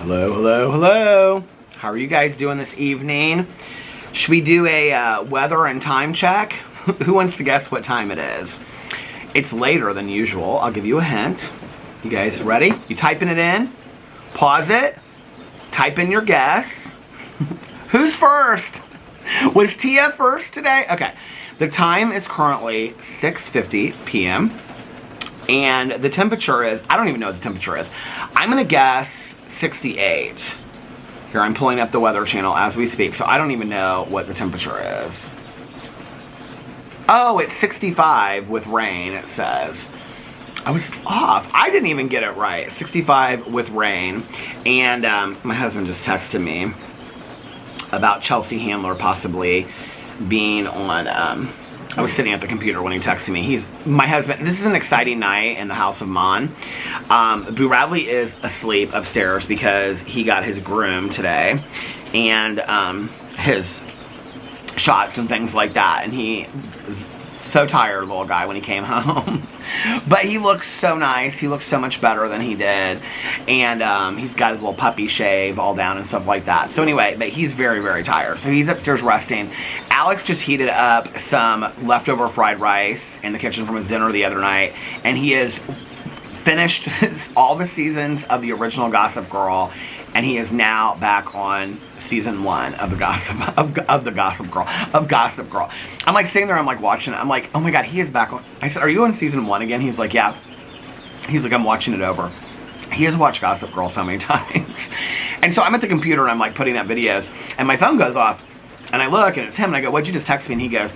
Hello, hello, hello. How are you guys doing this evening? Should we do a weather and time check? Who wants to guess what time it is? It's later than usual. I'll give you a hint. You guys ready? You typing it in? Pause it. Type in your guess. Who's first? Was Tia first today? Okay. The time is currently 6:50 p.m. And the temperature is, I don't even know what the temperature is. I'm going to guess 68. Here, I'm pulling up the Weather Channel as we speak, so I don't even know what the temperature is. Oh, it's 65 with rain, it says. I was off. I didn't even get it right. 65 with rain. And my husband just texted me about Chelsea Handler possibly being on... I was sitting at the computer when he texted me. He's my husband. This is an exciting night in the house of Monn. Boo Radley is asleep upstairs because he got his groom today and his shots and things like that. And he was so tired, little guy, when he came home. But he looks so nice. He looks so much better than he did. And he's got his little puppy shave all down and stuff like that. So anyway, but he's very, very tired. So he's upstairs resting. Alex just heated up some leftover fried rice in the kitchen from his dinner the other night. And he has finished all the seasons of the original Gossip Girl. And he is now back on season 1 of the Gossip Girl. I'm like sitting there, I'm like watching it. I'm like, oh my God, he is back on. I said, are you on season 1 again? He's like, yeah. He's like, I'm watching it over. He has watched Gossip Girl so many times. And so I'm at the computer and I'm like putting up videos. And my phone goes off. And I look and it's him. And I go, what'd you just text me? And he goes,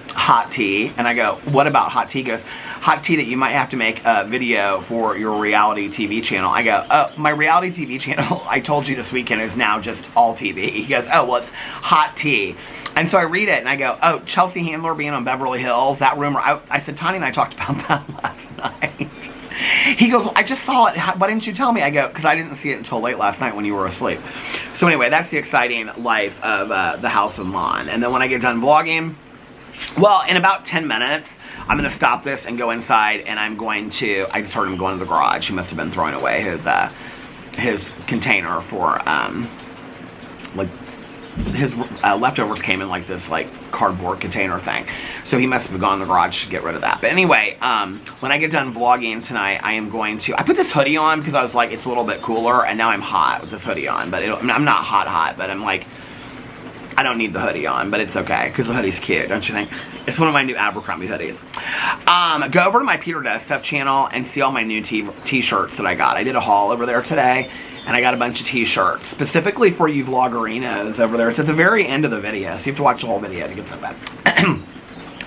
hot tea. And I go, what about hot tea? He goes, hot tea that you might have to make a video for your reality TV channel. I go, oh, my reality TV channel, I told you this weekend, is now just all TV. He goes, oh, well, it's hot tea. And so I read it and I go, oh, Chelsea Handler being on Beverly Hills, that rumor. I said, Tanya and I talked about that last night. He goes, well, I just saw it. Why didn't you tell me? I go, because I didn't see it until late last night when you were asleep. So anyway, that's the exciting life of the House of Monn. And then when I get done vlogging, well, in about 10 minutes, I'm going to stop this and go inside, and I'm going to, I just heard him going to the garage. He must have been throwing away his container for, like, his leftovers came in like this, like, cardboard container thing. So he must have gone to the garage to get rid of that. But anyway, when I get done vlogging tonight, I am going to, I put this hoodie on because I was like, it's a little bit cooler, and now I'm hot with this hoodie on. But I'm not hot, but I'm like, I don't need the hoodie on, but it's okay, because the hoodie's cute, don't you think? It's one of my new Abercrombie hoodies. Go over to my Peter Does Stuff channel and see all my new t-shirts that I got. I did a haul over there today, and I got a bunch of t-shirts, specifically for you vloggerinos over there. It's at the very end of the video, so you have to watch the whole video to get them back.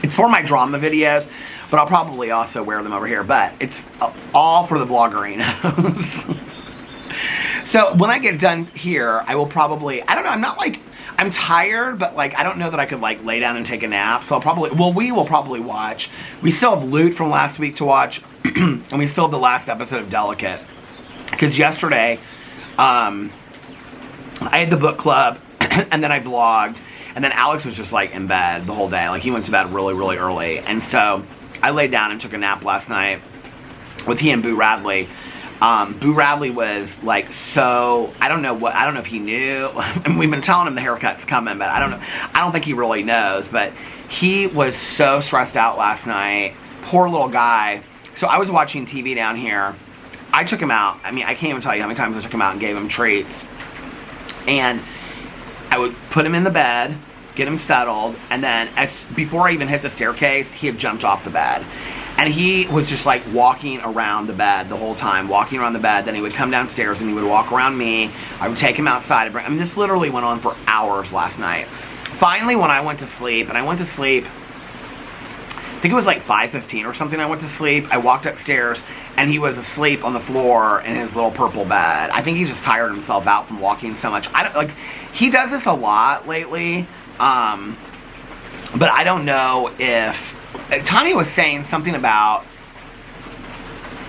It's for my drama videos, but I'll probably also wear them over here, but it's all for the vloggerinos. So when I get done here, I will probably, I don't know, I'm not like, I'm tired, but like, I don't know that I could like lay down and take a nap. So I'll probably, well, we will probably watch. We still have Loot from last week to watch. And we still have the last episode of Delicate. Because yesterday, I had the book club and then I vlogged. And then Alex was just like in bed the whole day. Like he went to bed really, really early. And so I laid down and took a nap last night with he and Boo Radley. Boo Radley was like, so, I don't know if he knew, and we've been telling him the haircut's coming, but I don't think he really knows, but he was so stressed out last night, poor little guy. So I was watching TV down here, I took him out, I mean, I can't even tell you how many times I took him out and gave him treats, and I would put him in the bed, get him settled, and then before I even hit the staircase, he had jumped off the bed. And he was just like walking around the bed the whole time, walking around the bed. Then he would come downstairs and he would walk around me. I would take him outside. I mean, this literally went on for hours last night. Finally, when I went to sleep, I think it was like 5:15 or something, I went to sleep. I walked upstairs and he was asleep on the floor in his little purple bed. I think he just tired himself out from walking so much. He does this a lot lately, but I don't know if... Tanya was saying something about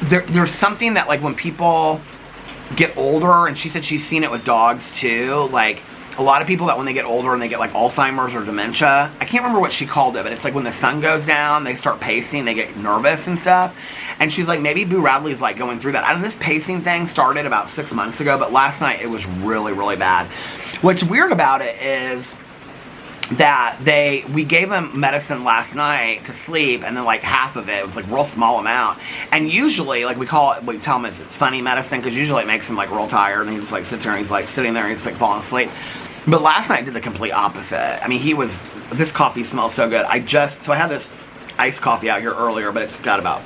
there's something that like when people get older, and she said she's seen it with dogs too, like a lot of people that when they get older and they get like Alzheimer's or dementia, I can't remember what she called it, but it's like when the sun goes down, they start pacing, they get nervous and stuff. And she's like, maybe Boo Radley's like going through that. I don't know, this pacing thing started about 6 months ago, but last night it was really, really bad. What's weird about it is that we gave him medicine last night to sleep, and then like half of it was like real small amount. And usually, like we tell him it's funny medicine, because usually it makes him like real tired, and he just like sits there and he's like sitting there and he's like falling asleep. But last night did the complete opposite. I mean, this coffee smells so good. So I had this iced coffee out here earlier, but it's got about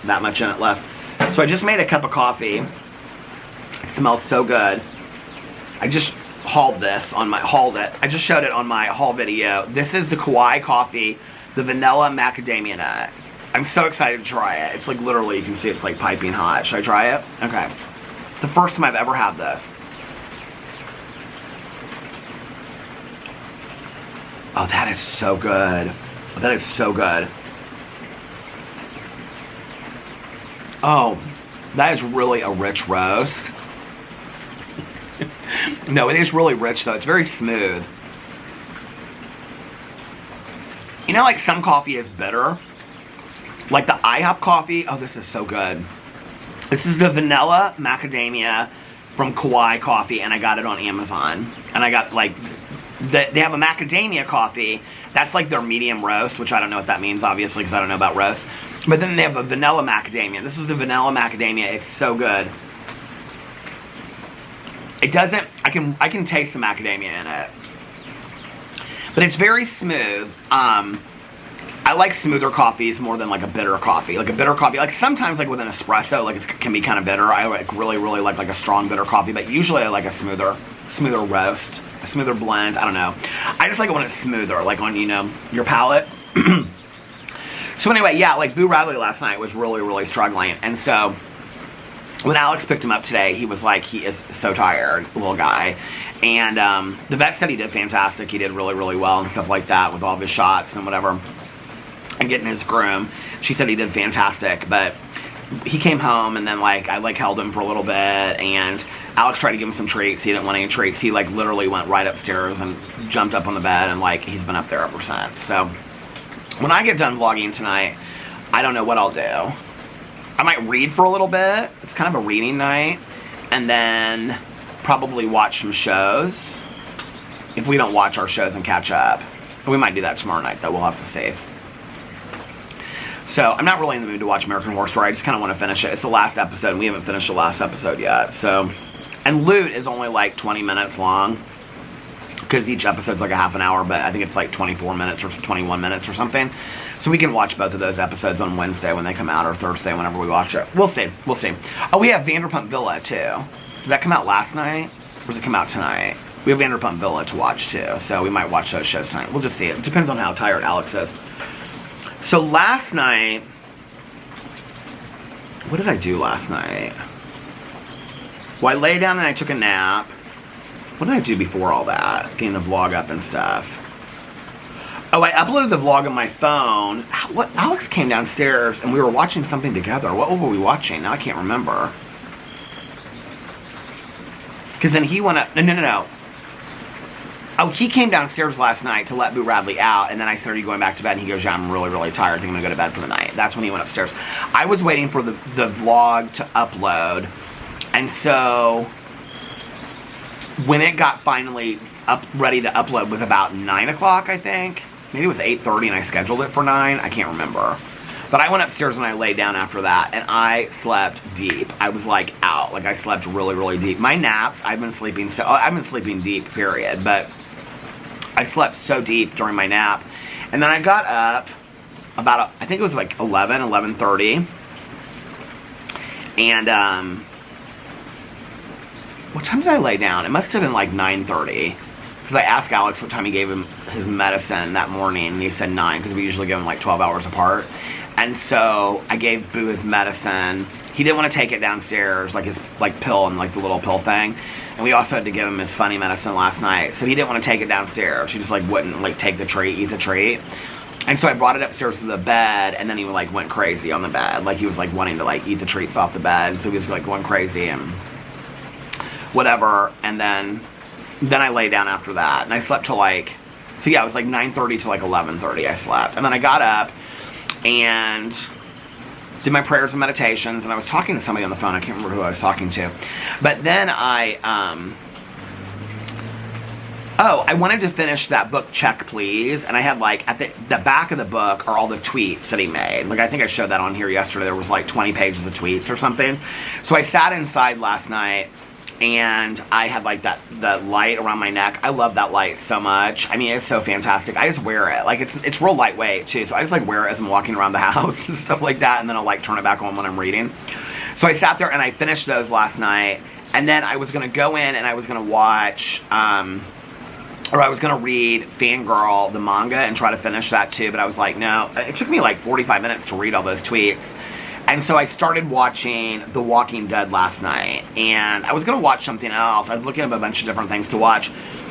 that much in it left. So I just made a cup of coffee. It smells so good. I just hauled it. I just showed it on my haul video. This is the Kauai coffee, the vanilla macadamia nut. I'm so excited to try it. It's like literally, you can see it's like piping hot. Should I try it? Okay. It's the first time I've ever had this. Oh, that is so good. That is so good. Oh, that is really a rich roast. No, it is really rich though. It's very smooth. You know, like some coffee is bitter. Like the IHOP coffee. Oh, this is so good. This is the vanilla macadamia from Kauai Coffee, and I got it on Amazon. And I got like, they have a macadamia coffee. That's like their medium roast, which I don't know what that means, obviously, because I don't know about roast. But then they have a vanilla macadamia. This is the vanilla macadamia. It's so good. It doesn't, I can taste the macadamia in it. But it's very smooth. I like smoother coffees more than like a bitter coffee. Like a bitter coffee, like sometimes like with an espresso, like it can be kind of bitter. I like really like a strong bitter coffee, but usually I like a smoother roast, a smoother blend. I don't know. I just like it when it's smoother, like on, you know, your palate. So anyway, yeah, like Boo Radley last night was really struggling. And so when Alex picked him up today, he was like, he is so tired, little guy. And the vet said he did fantastic. He did really well and stuff like that with all of his shots and whatever. And getting his groom. She said he did fantastic, but he came home and then like I like held him for a little bit, and Alex tried to give him some treats. He didn't want any treats. He like literally went right upstairs and jumped up on the bed, and like he's been up there ever since. So when I get done vlogging tonight, I don't know what I'll do. I might read for a little bit. It's kind of a reading night. And then probably watch some shows. If we don't watch our shows and catch up. We might do that tomorrow night though. We'll have to see. So I'm not really in the mood to watch American Horror Story. I just kind of want to finish it. It's the last episode, and we haven't finished the last episode yet. So, and Loot is only like 20 minutes long, because each episode's like a half an hour, but I think it's like 24 minutes or 21 minutes or something. So we can watch both of those episodes on Wednesday when they come out, or Thursday whenever we watch it. We'll see. We'll see. Oh, we have Vanderpump Villa too. Did that come out last night? Or does it come out tonight? We have Vanderpump Villa to watch too, so we might watch those shows tonight. We'll just see. It depends on how tired Alex is. So last night, what did I do last night? Well, I lay down and I took a nap. What did I do before all that? Getting the vlog up and stuff. Oh, I uploaded the vlog on my phone. What? Alex came downstairs and we were watching something together. What were we watching? Now I can't remember. Because then he went up. No. Oh, he came downstairs last night to let Boo Radley out, and then I said, are you going back to bed? And he goes, yeah, I'm really tired. I think I'm going to go to bed for the night. That's when he went upstairs. I was waiting for the vlog to upload, and so when it got finally ready to upload was about 9 o'clock, I think. Maybe it was 8:30, and I scheduled it for 9. I can't remember. But I went upstairs and I laid down after that, and I slept deep. I was like out. Like I slept really deep. My naps, I've been sleeping deep, period. But I slept so deep during my nap. And then I got up about, I think it was like 11:30. And, what time did I lay down? It must have been like 9:30. Because I asked Alex what time he gave him his medicine that morning, and he said 9, because we usually give him like 12 hours apart. And so I gave Boo his medicine. He didn't want to take it downstairs, like his like pill and like the little pill thing. And we also had to give him his funny medicine last night. So he didn't want to take it downstairs. He just like wouldn't like take the treat, eat the treat. And so I brought it upstairs to the bed, and then he like went crazy on the bed. Like he was like wanting to like eat the treats off the bed. So he was like going crazy and whatever. And then then I lay down after that, and I slept till like, so yeah, it was like 9:30 to like 11:30 I slept. And then I got up and did my prayers and meditations, and I was talking to somebody on the phone. I can't remember who I was talking to. But then I wanted to finish that book, Check Please, and I had like, at the back of the book are all the tweets that he made. Like, I think I showed that on here yesterday. There was like 20 pages of tweets or something. So I sat inside last night, and I had like the light around my neck. I love that light so much. I mean, it's so fantastic. I just wear it. Like, it's real lightweight too, so I just like wear it as I'm walking around the house and stuff like that, and then I'll like turn it back on when I'm reading. So I sat there and I finished those last night, and then I was gonna go in and I was gonna watch or I was going to read Fangirl, the manga, and try to finish that too, but I was like, no. It took me like 45 minutes to read all those tweets. And so I started watching The Walking Dead last night, and I was going to watch something else. I was looking up a bunch of different things to watch,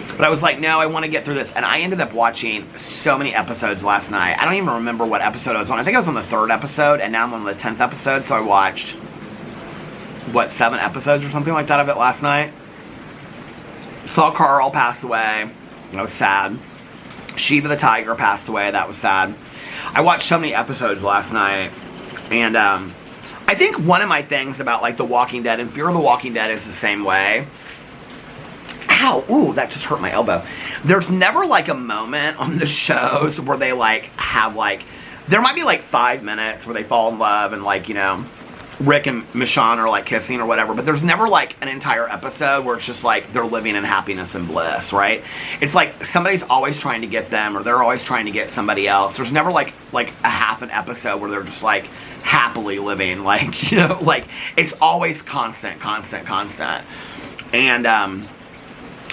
but I was like, no, I want to get through this. And I ended up watching so many episodes last night. I don't even remember what episode I was on. I think I was on the 3rd episode, and now I'm on the 10th episode, so I watched, what, 7 episodes or something like that of it last night. Saw Carl pass away. I was sad. Shiva the tiger passed away. That was sad. I watched so many episodes last night. And I think one of my things about like The Walking Dead and Fear of the Walking Dead is the same way. Ow! Ooh, that just hurt my elbow. There's never like a moment on the shows where they like have like... There might be like 5 minutes where they fall in love and like, you know, Rick and Michonne are like kissing or whatever, but there's never like an entire episode where it's just like they're living in happiness and bliss, right? It's like somebody's always trying to get them, or they're always trying to get somebody else. There's never like a half an episode where they're just like happily living, like, you know, like it's always constant. And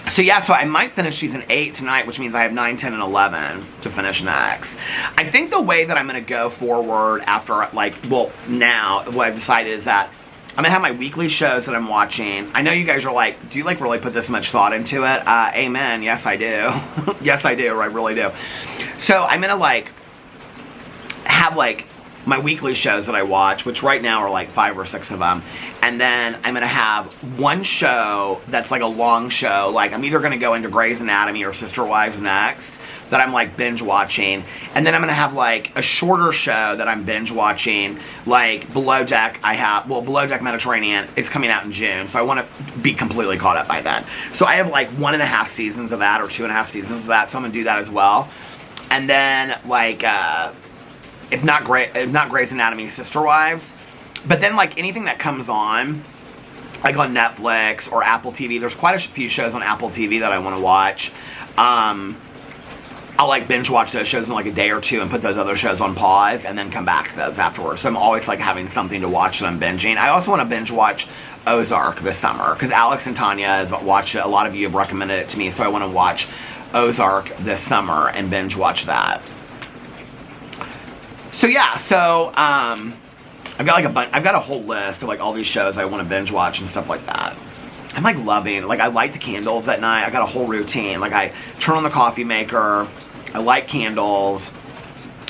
so yeah, so I might finish season 8 tonight, which means I have 9, 10, and 11 to finish next. I think the way that I'm going to go forward after, like, well, now, what I've decided is that I'm going to have my weekly shows that I'm watching. I know you guys are like, do you, like, really put this much thought into it? Amen. Yes, I do. Yes, I do. I really do. So I'm going to, like, have, like, my weekly shows that I watch, which right now are like 5 or 6 of them, and then I'm going to have one show that's like a long show, like I'm either going to go into Grey's Anatomy or Sister Wives next, that I'm like binge watching, and then I'm going to have like a shorter show that I'm binge watching, like Below Deck. Below Deck Mediterranean is coming out in June, so I want to be completely caught up by then. So I have like 1.5 seasons of that, or 2.5 seasons of that, so I'm going to do that as well. And then like, if not Grey's Anatomy, Sister Wives. But then, like, anything that comes on, like on Netflix or Apple TV, there's quite a few shows on Apple TV that I want to watch. I'll, like, binge watch those shows in, like, a day or two and put those other shows on pause and then come back to those afterwards. So I'm always, like, having something to watch that I'm binging. I also want to binge watch Ozark this summer, because Alex and Tanya has watched it. A lot of you have recommended it to me, so I want to watch Ozark this summer and binge watch that. So yeah, so I've got a whole list of like all these shows I want to binge watch and stuff like that. I'm like loving, like I light the candles at night. I got a whole routine. Like I turn on the coffee maker, I light candles,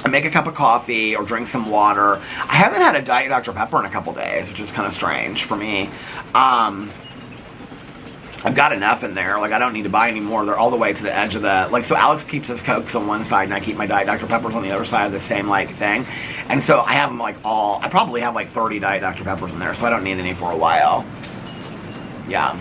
I make a cup of coffee or drink some water. I haven't had a Diet Dr. Pepper in a couple days, which is kind of strange for me. I've got enough in there. Like, I don't need to buy any more. They're all the way to the edge of the... Like, so Alex keeps his Cokes on one side, and I keep my Diet Dr. Peppers on the other side of the same, like, thing. And so I have them, like, all... I probably have, like, 30 Diet Dr. Peppers in there, so I don't need any for a while. Yeah.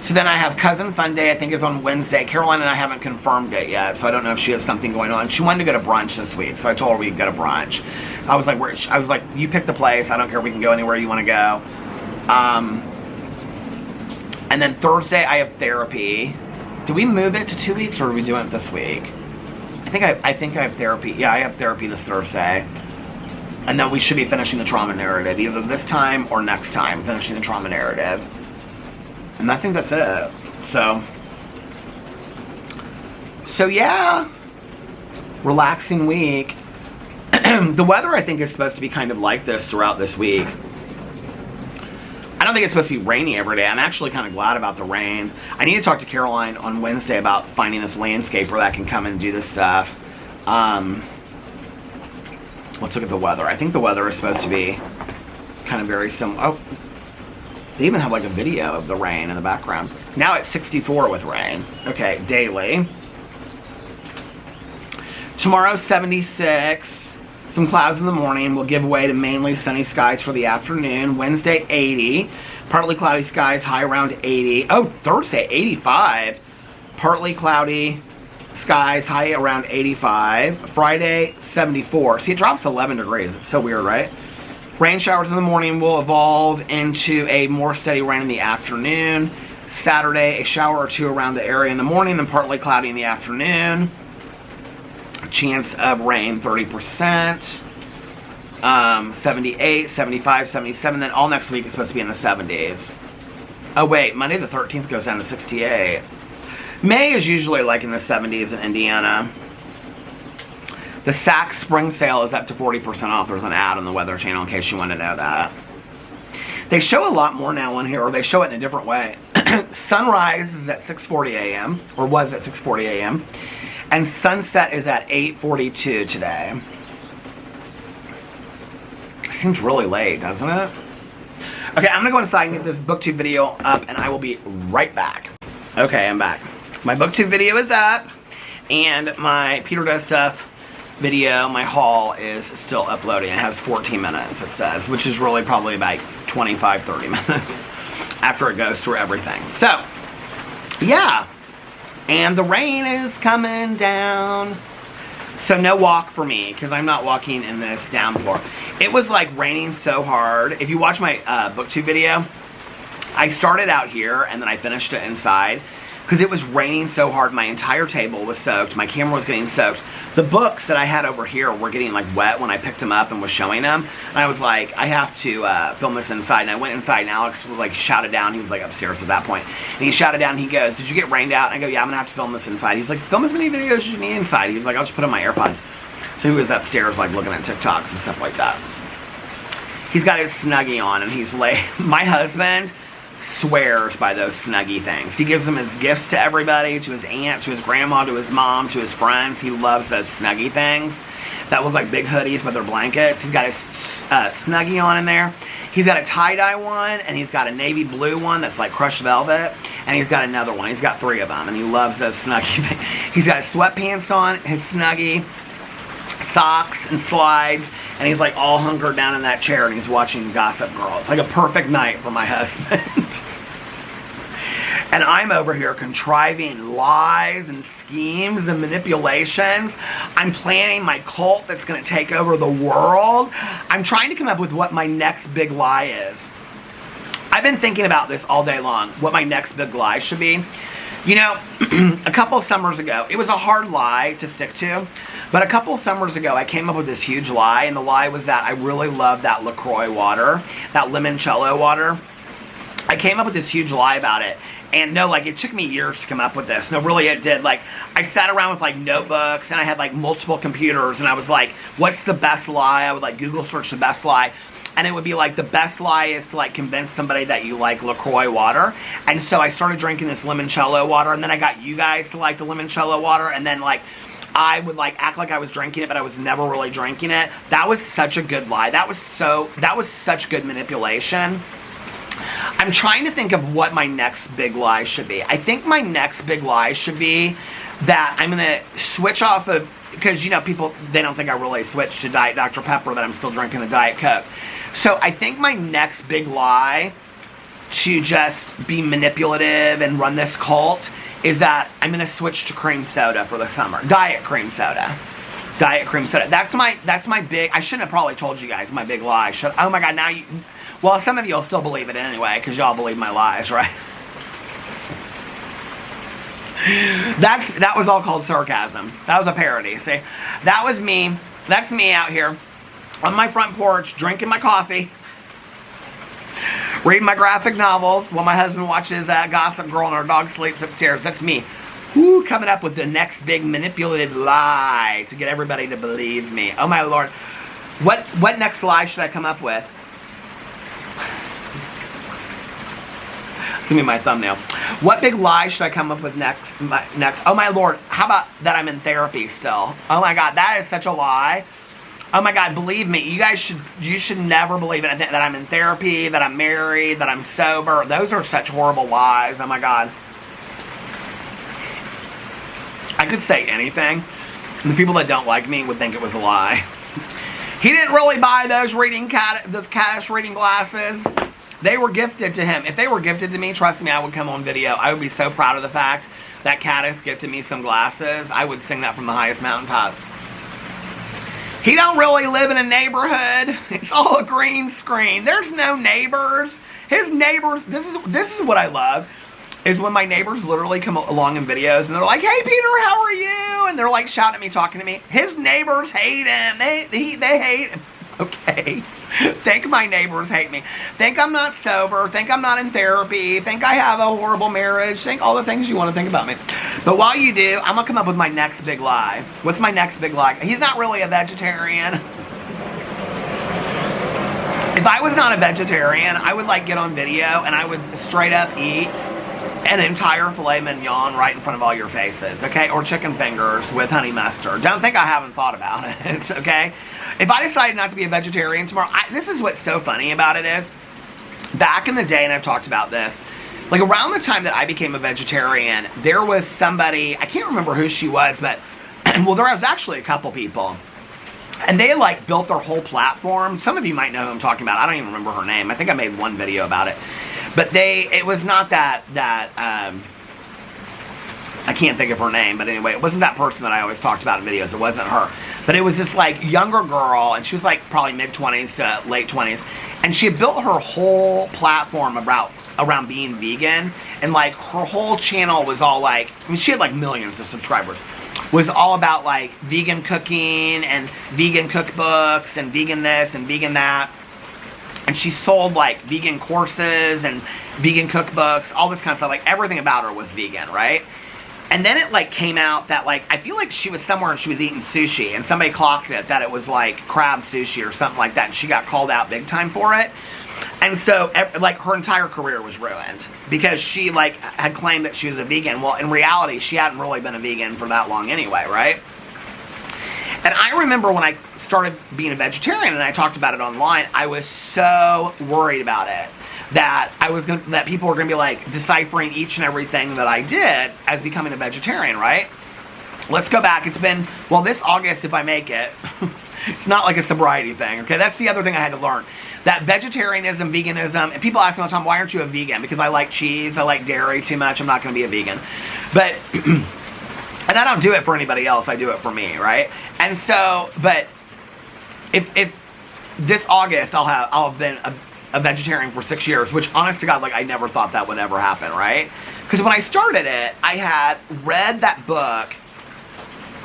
So then I have Cousin Fun Day, I think, is on Wednesday. Caroline and I haven't confirmed it yet, so I don't know if she has something going on. She wanted to go to brunch this week, so I told her we'd go to brunch. I was like, you pick the place. I don't care if we can go anywhere you want to go. And then Thursday I have therapy. Do we move it to 2 weeks, or are we doing it this week? I think I have therapy. Yeah, I have therapy this Thursday. And then we should be finishing the trauma narrative, either this time or next time, finishing the trauma narrative. And I think that's it. So yeah. Relaxing week. The weather, I think, is supposed to be kind of like this throughout this week. I don't think it's supposed to be rainy every day. I'm actually kind of glad about the rain. I need to talk to Caroline on Wednesday about finding this landscaper that can come and do this stuff. Let's look at the weather. I think the weather is supposed to be kind of very similar. Oh, They even have like a video of the rain in the background. Now it's 64 with rain. Okay, daily. Tomorrow 76. Some clouds in the morning will give way to mainly sunny skies for the afternoon. Wednesday 80. Partly cloudy skies, high around 80. Oh, Thursday 85. Partly cloudy skies, high around 85. Friday 74. See, it drops 11 degrees. It's so weird, right? Rain showers in the morning will evolve into a more steady rain in the afternoon. Saturday, a shower or two around the area in the morning, then partly cloudy in the afternoon. Chance of rain 30%. 78, 75, 77. Then all next week it's supposed to be in the 70s. Oh wait, Monday the 13th goes down to 68. May is usually like in the 70s in Indiana. The Saks spring sale is up to 40% off. There's an ad on the Weather Channel in case you want to know that. They show a lot more now on here, or they show it in a different way. Sunrise is at 6:40 a.m., or was at 6:40 a.m., and sunset is at 8:42 today. Seems really late, doesn't it? Okay, I'm going to go inside and get this BookTube video up, and I will be right back. Okay, I'm back. My BookTube video is up, and my Peter Does Stuff video, my haul, is still uploading. It has 14 minutes, it says, which is really probably about 25-30 minutes after it goes through everything. So, yeah. And the rain is coming down. So no walk for me, because I'm not walking in this downpour. It was like raining so hard. If you watch my BookTube video, I started out here and then I finished it inside. Because it was raining so hard, my entire table was soaked, my camera was getting soaked. The books that I had over here were getting like wet when I picked them up and was showing them. And I was like, I have to film this inside. And I went inside and Alex was like shouted down. He was like upstairs at that point. And he shouted down and he goes, did you get rained out? And I go, yeah, I'm gonna have to film this inside. He was like, film as many videos as you need inside. He was like, I'll just put on my AirPods. So he was upstairs like looking at TikToks and stuff like that. He's got his Snuggie on and he's like, my husband swears by those Snuggie things. He gives them as gifts to everybody, to his aunt, to his grandma, to his mom, to his friends. He loves those Snuggie things that look like big hoodies but they're blankets. He's got his Snuggie on in there. He's got a tie-dye one, and he's got a navy blue one that's like crushed velvet, and he's got another one. He's got 3 of them, and he loves those Snuggie things. He's got his sweatpants on, his Snuggie, socks, and slides, and he's like all hunkered down in that chair and he's watching Gossip Girl. It's like a perfect night for my husband. And I'm over here contriving lies and schemes and manipulations. I'm planning my cult that's going to take over the world. I'm trying to come up with what my next big lie is. I've been thinking about this all day long, what my next big lie should be. You know, a couple of summers ago, it was a hard lie to stick to, but a couple of summers ago, I came up with this huge lie, and the lie was that I really love that LaCroix water, that limoncello water. I came up with this huge lie about it, and no, like, it took me years to come up with this. No, really, it did. Like, I sat around with, like, notebooks, and I had, like, multiple computers, and I was like, what's the best lie? I would, like, Google search the best lie. And it would be like, the best lie is to like convince somebody that you like LaCroix water. And so I started drinking this limoncello water, and then I got you guys to like the limoncello water, and then like I would like act like I was drinking it, but I was never really drinking it. That was such a good lie. That was such good manipulation. I'm trying to think of what my next big lie should be. I think my next big lie should be that I'm gonna switch off of, because you know, people, they don't think I really switched to Diet Dr. Pepper, that I'm still drinking the Diet Coke. So I think my next big lie to just be manipulative and run this cult is that I'm going to switch to cream soda for the summer. Diet cream soda. Diet cream soda. That's my big, I shouldn't have probably told you guys my big lie. Oh my God, now you, well, some of you will still believe it anyway, because y'all believe my lies, right? That was all called sarcasm. That was a parody, see? That was me. That's me out here on my front porch, drinking my coffee, reading my graphic novels while my husband watches Gossip Girl and our dog sleeps upstairs. That's me. Woo, coming up with the next big manipulative lie to get everybody to believe me. Oh my Lord. What next lie should I come up with? It's gonna be my thumbnail. What big lie should I come up with next? Oh my Lord. How about that I'm in therapy still? Oh my God, that is such a lie. Oh my God, believe me, you should never believe it, that I'm in therapy, that I'm married, that I'm sober. Those are such horrible lies. Oh my God. I could say anything, and the people that don't like me would think it was a lie. He didn't really buy those caddis reading glasses. They were gifted to him. If they were gifted to me, trust me, I would come on video. I would be so proud of the fact that Caddis gifted me some glasses. I would sing that from the highest mountaintops. He don't really live in a neighborhood. It's all a green screen. There's no neighbors. His neighbors, this is what I love, is when my neighbors literally come along in videos and they're like, hey Peter, how are you? And they're like shouting at me, talking to me. His neighbors hate him. They hate him. Okay. Think my neighbors hate me. Think I'm not sober. Think I'm not in therapy. Think I have a horrible marriage. Think all the things you want to think about me. But while you do, I'm going to come up with my next big lie. What's my next big lie? He's not really a vegetarian. If I was not a vegetarian, I would like get on video and I would straight up eat an entire filet mignon right in front of all your faces, okay? Or chicken fingers with honey mustard. Don't think I haven't thought about it, okay? If I decided not to be a vegetarian tomorrow, this is what's so funny about it is, back in the day, and I've talked about this, like around the time that I became a vegetarian, there was somebody, I can't remember who she was, but, well, there was actually a couple people, and they like built their whole platform. Some of you might know who I'm talking about. I don't even remember her name. I think I made one video about it. But it was not that I can't think of her name, but anyway, it wasn't that person that I always talked about in videos. It wasn't her. But it was this like younger girl, and she was like probably mid-20s to late 20s, and she had built her whole platform around being vegan, and like her whole channel was all like, I mean, she had like millions of subscribers, was all about like vegan cooking and vegan cookbooks and vegan this and vegan that. And she sold like vegan courses and vegan cookbooks, all this kind of stuff. Like everything about her was vegan, right? And then it like came out that like, I feel like she was somewhere and she was eating sushi and somebody clocked it that it was like crab sushi or something like that. And she got called out big time for it. And so like her entire career was ruined because she like had claimed that she was a vegan. Well, in reality, she hadn't really been a vegan for that long anyway, right? And I remember when I started being a vegetarian and I talked about it online, I was so worried about it that people were going to be like deciphering each and everything that I did as becoming a vegetarian, right? Let's go back. It's been, well, this August, if I make it, it's not like a sobriety thing, okay? That's the other thing I had to learn. That vegetarianism, veganism, and people ask me all the time, why aren't you a vegan? Because I like cheese, I like dairy too much, I'm not going to be a vegan. But, and I don't do it for anybody else, I do it for me, right? And so, but if this August I'll have been a vegetarian for 6 years, which honest to God, like I never thought that would ever happen, right? Because when I started it, I had read that book,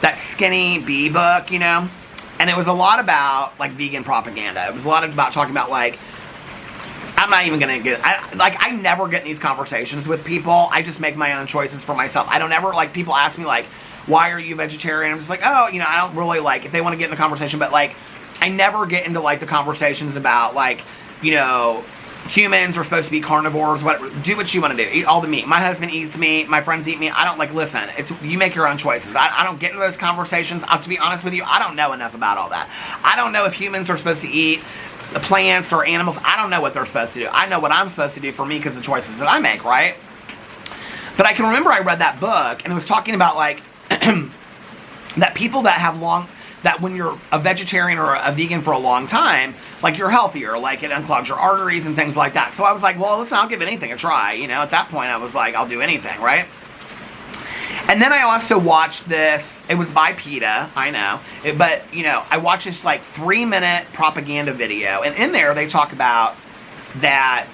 that Skinny Bee book, you know? And it was a lot about like vegan propaganda. It was a lot about talking about like, I'm not even gonna get, I never get in these conversations with people. I just make my own choices for myself. I don't ever, like, people ask me like, why are you vegetarian? I'm just like, oh, you know, I don't really like, if they want to get in the conversation, but like, I never get into like the conversations about like, you know, humans are supposed to be carnivores, whatever. Do what you want to do. Eat all the meat. My husband eats meat. My friends eat meat. I don't like, listen, you make your own choices. I don't get into those conversations. To be honest with you, I don't know enough about all that. I don't know if humans are supposed to eat plants or animals. I don't know what they're supposed to do. I know what I'm supposed to do for me because of the choices that I make, right? But I can remember I read that book and it was talking about like that people that have that when you're a vegetarian or a vegan for a long time, like you're healthier, like it unclogs your arteries and things like that. So I was like, well, listen, I'll give anything a try. You know, at that point I was like, I'll do anything, right? And then I also watched this, it was by PETA, I know, but you know, I watched this like 3-minute propaganda video, and in there they talk about that,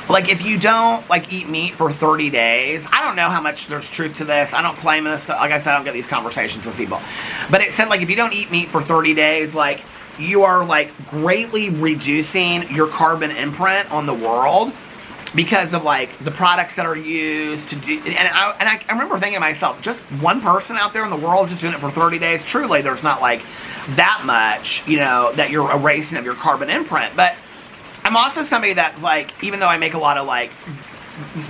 like if you don't like eat meat for 30 days, I don't know how much there's truth to this, I don't claim this, like I said, I don't get these conversations with people, but it said like if you don't eat meat for 30 days, like you are like greatly reducing your carbon imprint on the world because of like the products that are used to do, and I remember thinking to myself, just one person out there in the world just doing it for 30 days, truly there's not like that much, you know, that you're erasing of your carbon imprint. But I'm also somebody that like, even though I make a lot of like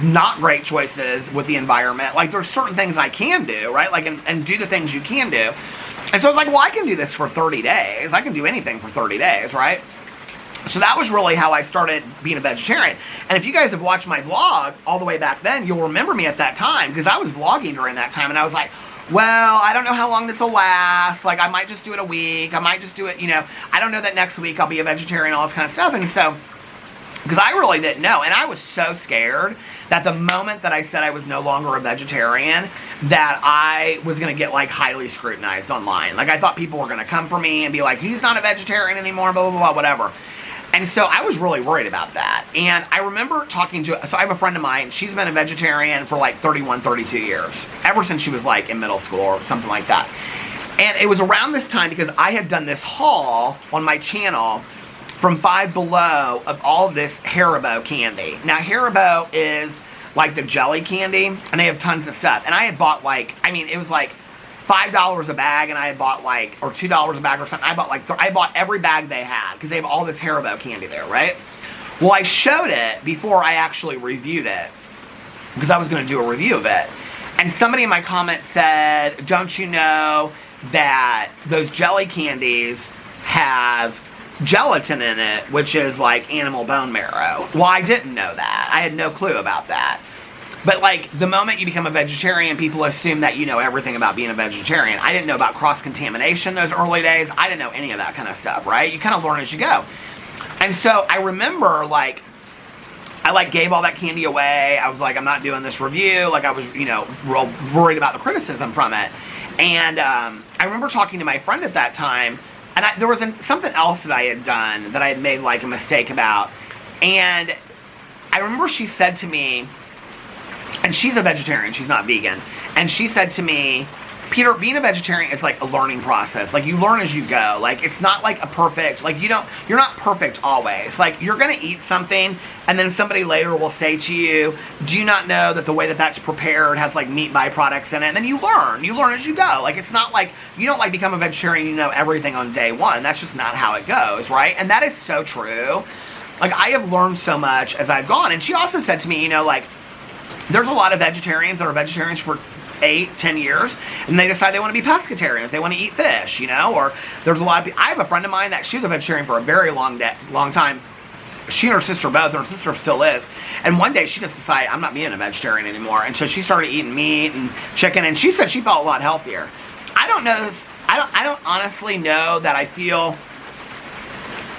not great choices with the environment, like there's certain things I can do, right? Like, and do the things you can do. And so I was like, well, I can do this for 30 days. I can do anything for 30 days, right? So that was really how I started being a vegetarian. And if you guys have watched my vlog all the way back then, you'll remember me at that time, because I was vlogging during that time, and I was like, well, I don't know how long this will last. Like, I might just do it a week. I might just do it, you know, I don't know that next week I'll be a vegetarian, all this kind of stuff. And so, because I really didn't know, and I was so scared that the moment that I said I was no longer a vegetarian, that I was going to get, like, highly scrutinized online. Like, I thought people were going to come for me and be like, he's not a vegetarian anymore, blah, blah, blah, whatever. And so I was really worried about that. And I remember talking to, so I have a friend of mine, she's been a vegetarian for like 31, 32 years. Ever since she was like in middle school or something like that. And it was around this time because I had done this haul on my channel from Five Below of all of this Haribo candy. Now Haribo is like the jelly candy, and they have tons of stuff. And I had bought like, I mean, it was like $5 a bag, and I had bought like, or $2 a bag or something. I bought like, I bought every bag they had, because they have all this Haribo candy there, right? Well, I showed it before I actually reviewed it, because I was going to do a review of it. And somebody in my comments said, don't you know that those jelly candies have gelatin in it, which is like animal bone marrow? Well, I didn't know that. I had no clue about that. But, like, the moment you become a vegetarian, people assume that you know everything about being a vegetarian. I didn't know about cross-contamination those early days. I didn't know any of that kind of stuff, right? You kind of learn as you go. And so I remember, like, I, like, gave all that candy away. I was like, I'm not doing this review. Like, I was, you know, real worried about the criticism from it. And I remember talking to my friend at that time, and there was something else that I had done that I had made, like, a mistake about. And I remember she said to me, and she's a vegetarian, she's not vegan, and she said to me, Peter, being a vegetarian is like a learning process. Like, you learn as you go. Like, it's not like a perfect, like, you're not perfect always. Like, you're gonna eat something, and then somebody later will say to you, do you not know that the way that that's prepared has like meat byproducts in it? And then you learn as you go. Like, it's not like, you don't like become a vegetarian, you know everything on day one. That's just not how it goes, right? And that is so true. Like, I have learned so much as I've gone. And she also said to me, you know, like, there's a lot of vegetarians that are vegetarians for 8, 10 years, and they decide they want to be pescatarian, if they want to eat fish, you know, or there's a lot of people. I have a friend of mine that she's a vegetarian for a very long time. She and her sister both, and her sister still is, and one day she just decided, I'm not being a vegetarian anymore, and so she started eating meat and chicken, and she said she felt a lot healthier. I don't know, I don't honestly know that I feel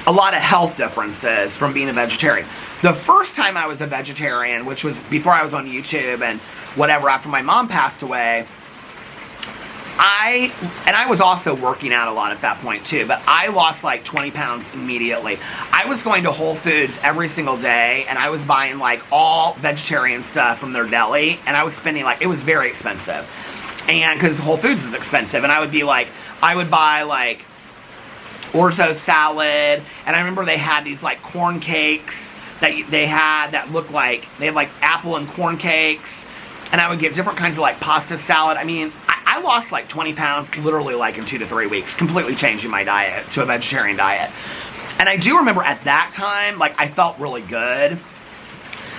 a lot of health differences from being a vegetarian. The first time I was a vegetarian, which was before I was on YouTube and whatever, after my mom passed away, I was also working out a lot at that point too, but I lost like 20 pounds immediately. I was going to Whole Foods every single day, and I was buying like all vegetarian stuff from their deli, and I was spending like, it was very expensive. And because Whole Foods is expensive, and I would be like, I would buy like orzo salad, and I remember they had these like corn cakes that they had that looked like, they had like apple and corn cakes, and I would get different kinds of like pasta salad. I mean, I lost like 20 pounds literally like in 2 to 3 weeks, completely changing my diet to a vegetarian diet. And I do remember at that time, like, I felt really good,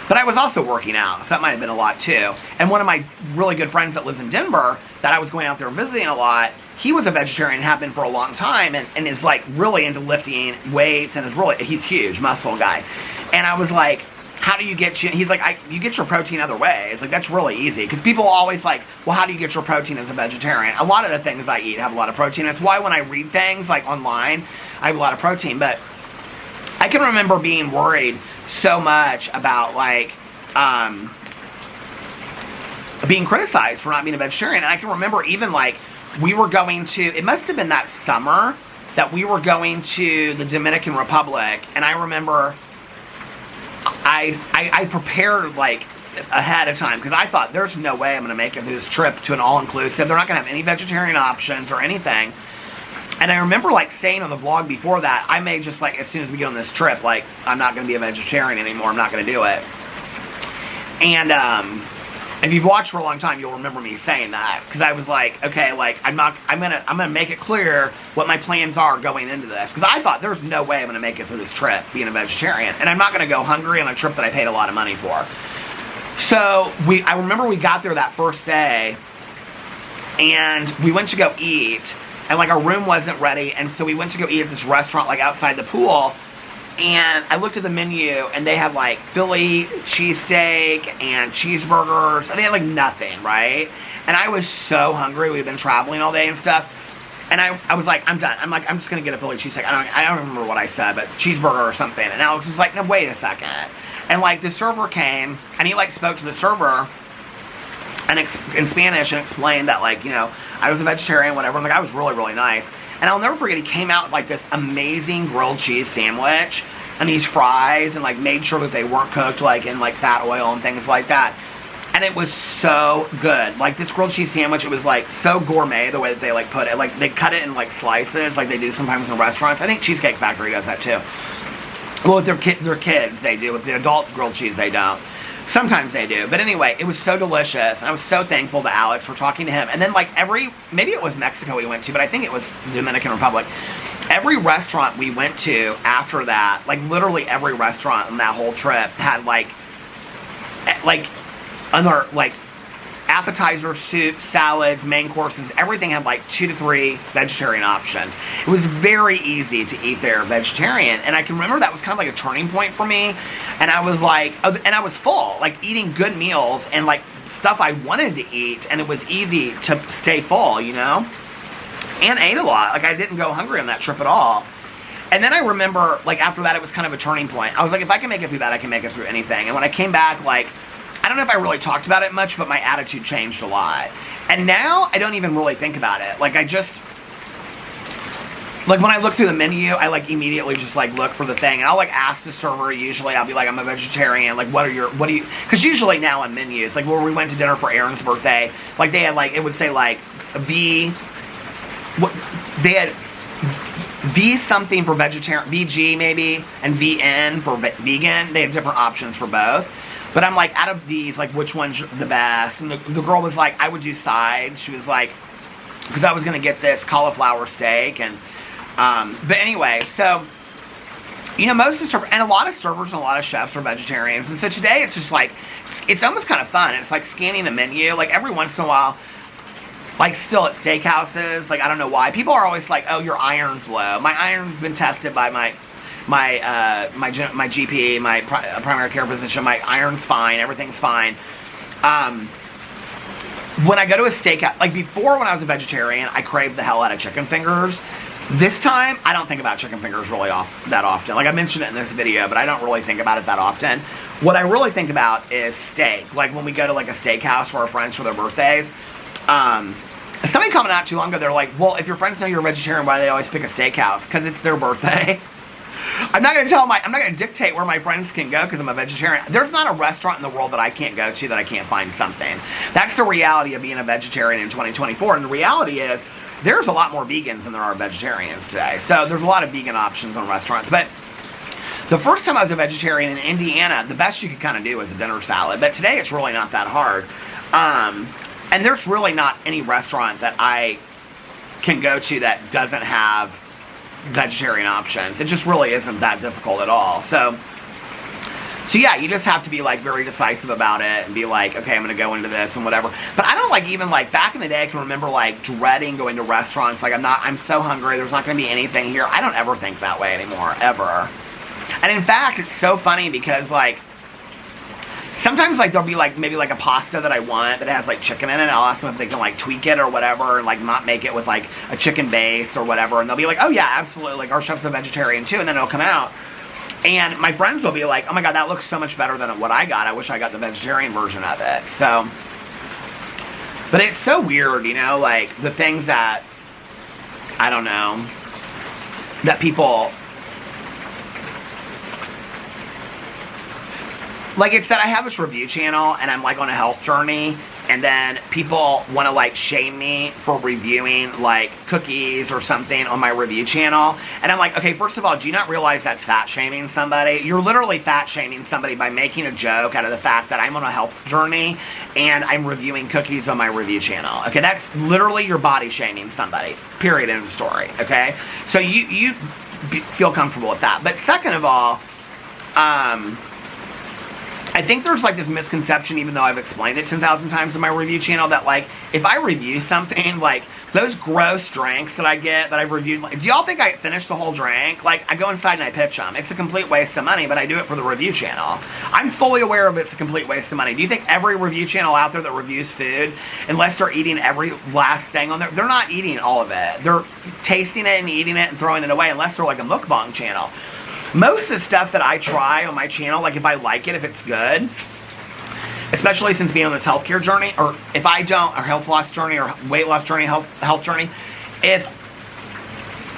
but I was also working out, so that might have been a lot too. And one of my really good friends that lives in Denver, that I was going out there and visiting a lot, he was a vegetarian, had been for a long time, and is like really into lifting weights, and he's huge, muscle guy. And I was like, how do you get, he's like, you get your protein other ways. Like, that's really easy. Because people always like, well, how do you get your protein as a vegetarian? A lot of the things I eat have a lot of protein. That's why when I read things like online, I have a lot of protein. But I can remember being worried so much about like, being criticized for not being a vegetarian. And I can remember even like, we were going to, it must have been that summer that we were going to the Dominican Republic. And I remember I prepared like ahead of time, because I thought there's no way I'm going to make it through this trip to an all-inclusive. They're not going to have any vegetarian options or anything. And I remember like saying on the vlog before that, I may just like, as soon as we get on this trip, like, I'm not going to be a vegetarian anymore. I'm not going to do it. And if you've watched for a long time, you'll remember me saying that, because I was like, okay, like, I'm gonna make it clear what my plans are going into this, because I thought there's no way I'm gonna make it through this trip being a vegetarian, and I'm not gonna go hungry on a trip that I paid a lot of money for. So I remember we got there that first day, and we went to go eat, and like our room wasn't ready, and so we went to go eat at this restaurant like outside the pool. And I looked at the menu, and they had like Philly cheesesteak and cheeseburgers, and they had like nothing, right? And I was so hungry. We'd been traveling all day and stuff. And I was like, I'm done. I'm just going to get a Philly cheesesteak. I don't remember what I said, but cheeseburger or something. And Alex was like, no, wait a second. And like the server came, and he like spoke to the server and in Spanish and explained that like, you know, I was a vegetarian, whatever. And the guy was really, really nice. And I'll never forget, he came out with like this amazing grilled cheese sandwich and these fries, and like made sure that they weren't cooked like in like fat oil and things like that. And it was so good. Like this grilled cheese sandwich, it was like so gourmet the way that they like put it. Like they cut it in like slices like they do sometimes in restaurants. I think Cheesecake Factory does that too. Well, with their kids they do. With the adult grilled cheese they don't. Sometimes they do. But anyway, it was so delicious. And I was so thankful to Alex for talking to him. And then like maybe it was Mexico we went to, but I think it was Dominican Republic. Every restaurant we went to after that, like literally every restaurant on that whole trip had like other like appetizer, soup, salads, main courses. Everything had like 2 to 3 vegetarian options. It was very easy to eat there vegetarian, and I can remember that was kind of like a turning point for me. And I was like, and I was full, like eating good meals and like stuff I wanted to eat, and it was easy to stay full, you know, and ate a lot. Like I didn't go hungry on that trip at all. And then I remember like after that it was kind of a turning point. I was like, if I can make it through that, I can make it through anything. And when I came back, like I don't know if I really talked about it much, but my attitude changed a lot. And now I don't even really think about it. Like I just, like when I look through the menu, I like immediately just like look for the thing. And I'll like ask the server, usually I'll be like, I'm a vegetarian. Like what do you, because usually now on menus, like where we went to dinner for Aaron's birthday, like they had like, it would say like they had V something for vegetarian, VG maybe, and VN for vegan. They had different options for both. But I'm like, out of these, like, which one's the best? And the girl was like, I would do sides. She was like, because I was going to get this cauliflower steak. And, but anyway, so, you know, most of the servers, and a lot of servers and a lot of chefs are vegetarians. And so today it's just like, it's almost kind of fun. It's like scanning the menu. Like every once in a while, like still at steakhouses, like I don't know why. People are always like, oh, your iron's low. My iron's been tested by my GP, my primary care physician. My iron's fine, everything's fine. When I go to a steakhouse, like before when I was a vegetarian, I craved the hell out of chicken fingers. This time, I don't think about chicken fingers really that often. Like I mentioned it in this video, but I don't really think about it that often. What I really think about is steak. Like when we go to like a steakhouse for our friends for their birthdays. Somebody commented not too long ago, they're like, well, if your friends know you're a vegetarian, why do they always pick a steakhouse? Because it's their birthday. I'm not going to dictate where my friends can go because I'm a vegetarian. There's not a restaurant in the world that I can't go to that I can't find something. That's the reality of being a vegetarian in 2024. And the reality is, there's a lot more vegans than there are vegetarians today. So there's a lot of vegan options on restaurants. But the first time I was a vegetarian in Indiana, the best you could kind of do was a dinner salad. But today it's really not that hard. And there's really not any restaurant that I can go to that doesn't have vegetarian options. It just really isn't that difficult at all. So yeah, you just have to be like very decisive about it and be like, okay, I'm gonna go into this and whatever. But I don't like, even like back in the day, I can remember like dreading going to restaurants. Like I'm so hungry, there's not gonna be anything here. I don't ever think that way anymore, ever. And in fact, it's so funny because like sometimes like there'll be like maybe like a pasta that I want that has like chicken in it. I'll ask them if they can like tweak it or whatever, and like not make it with like a chicken base or whatever. And they'll be like, oh yeah, absolutely. Like our chef's a vegetarian too. And then it'll come out. And my friends will be like, oh my God, that looks so much better than what I got. I wish I got the vegetarian version of it. So, but it's so weird, you know, like the things that, I don't know, that people, like it's that I have this review channel and I'm like on a health journey, and then people want to like shame me for reviewing like cookies or something on my review channel. And I'm like, okay, first of all, do you not realize that's fat shaming somebody? You're literally fat shaming somebody by making a joke out of the fact that I'm on a health journey and I'm reviewing cookies on my review channel. Okay, that's literally your body shaming somebody. Period, end of story. Okay, so you feel comfortable with that. But second of all, I think there's like this misconception, even though I've explained it 10,000 times in my review channel, that like if I review something, like those gross drinks that I get that I've reviewed, like, do y'all think I finish the whole drink? Like, I go inside and I pitch them. It's a complete waste of money, but I do it for the review channel. I'm fully aware of it's a complete waste of money. Do you think every review channel out there that reviews food, unless they're eating every last thing on there, they're not eating all of it. They're tasting it and eating it and throwing it away, unless they're like a mukbang channel. Most of the stuff that I try on my channel, like if I like it, if it's good, especially since being on this healthcare journey, or if I don't, or health loss journey, or weight loss journey, health journey, if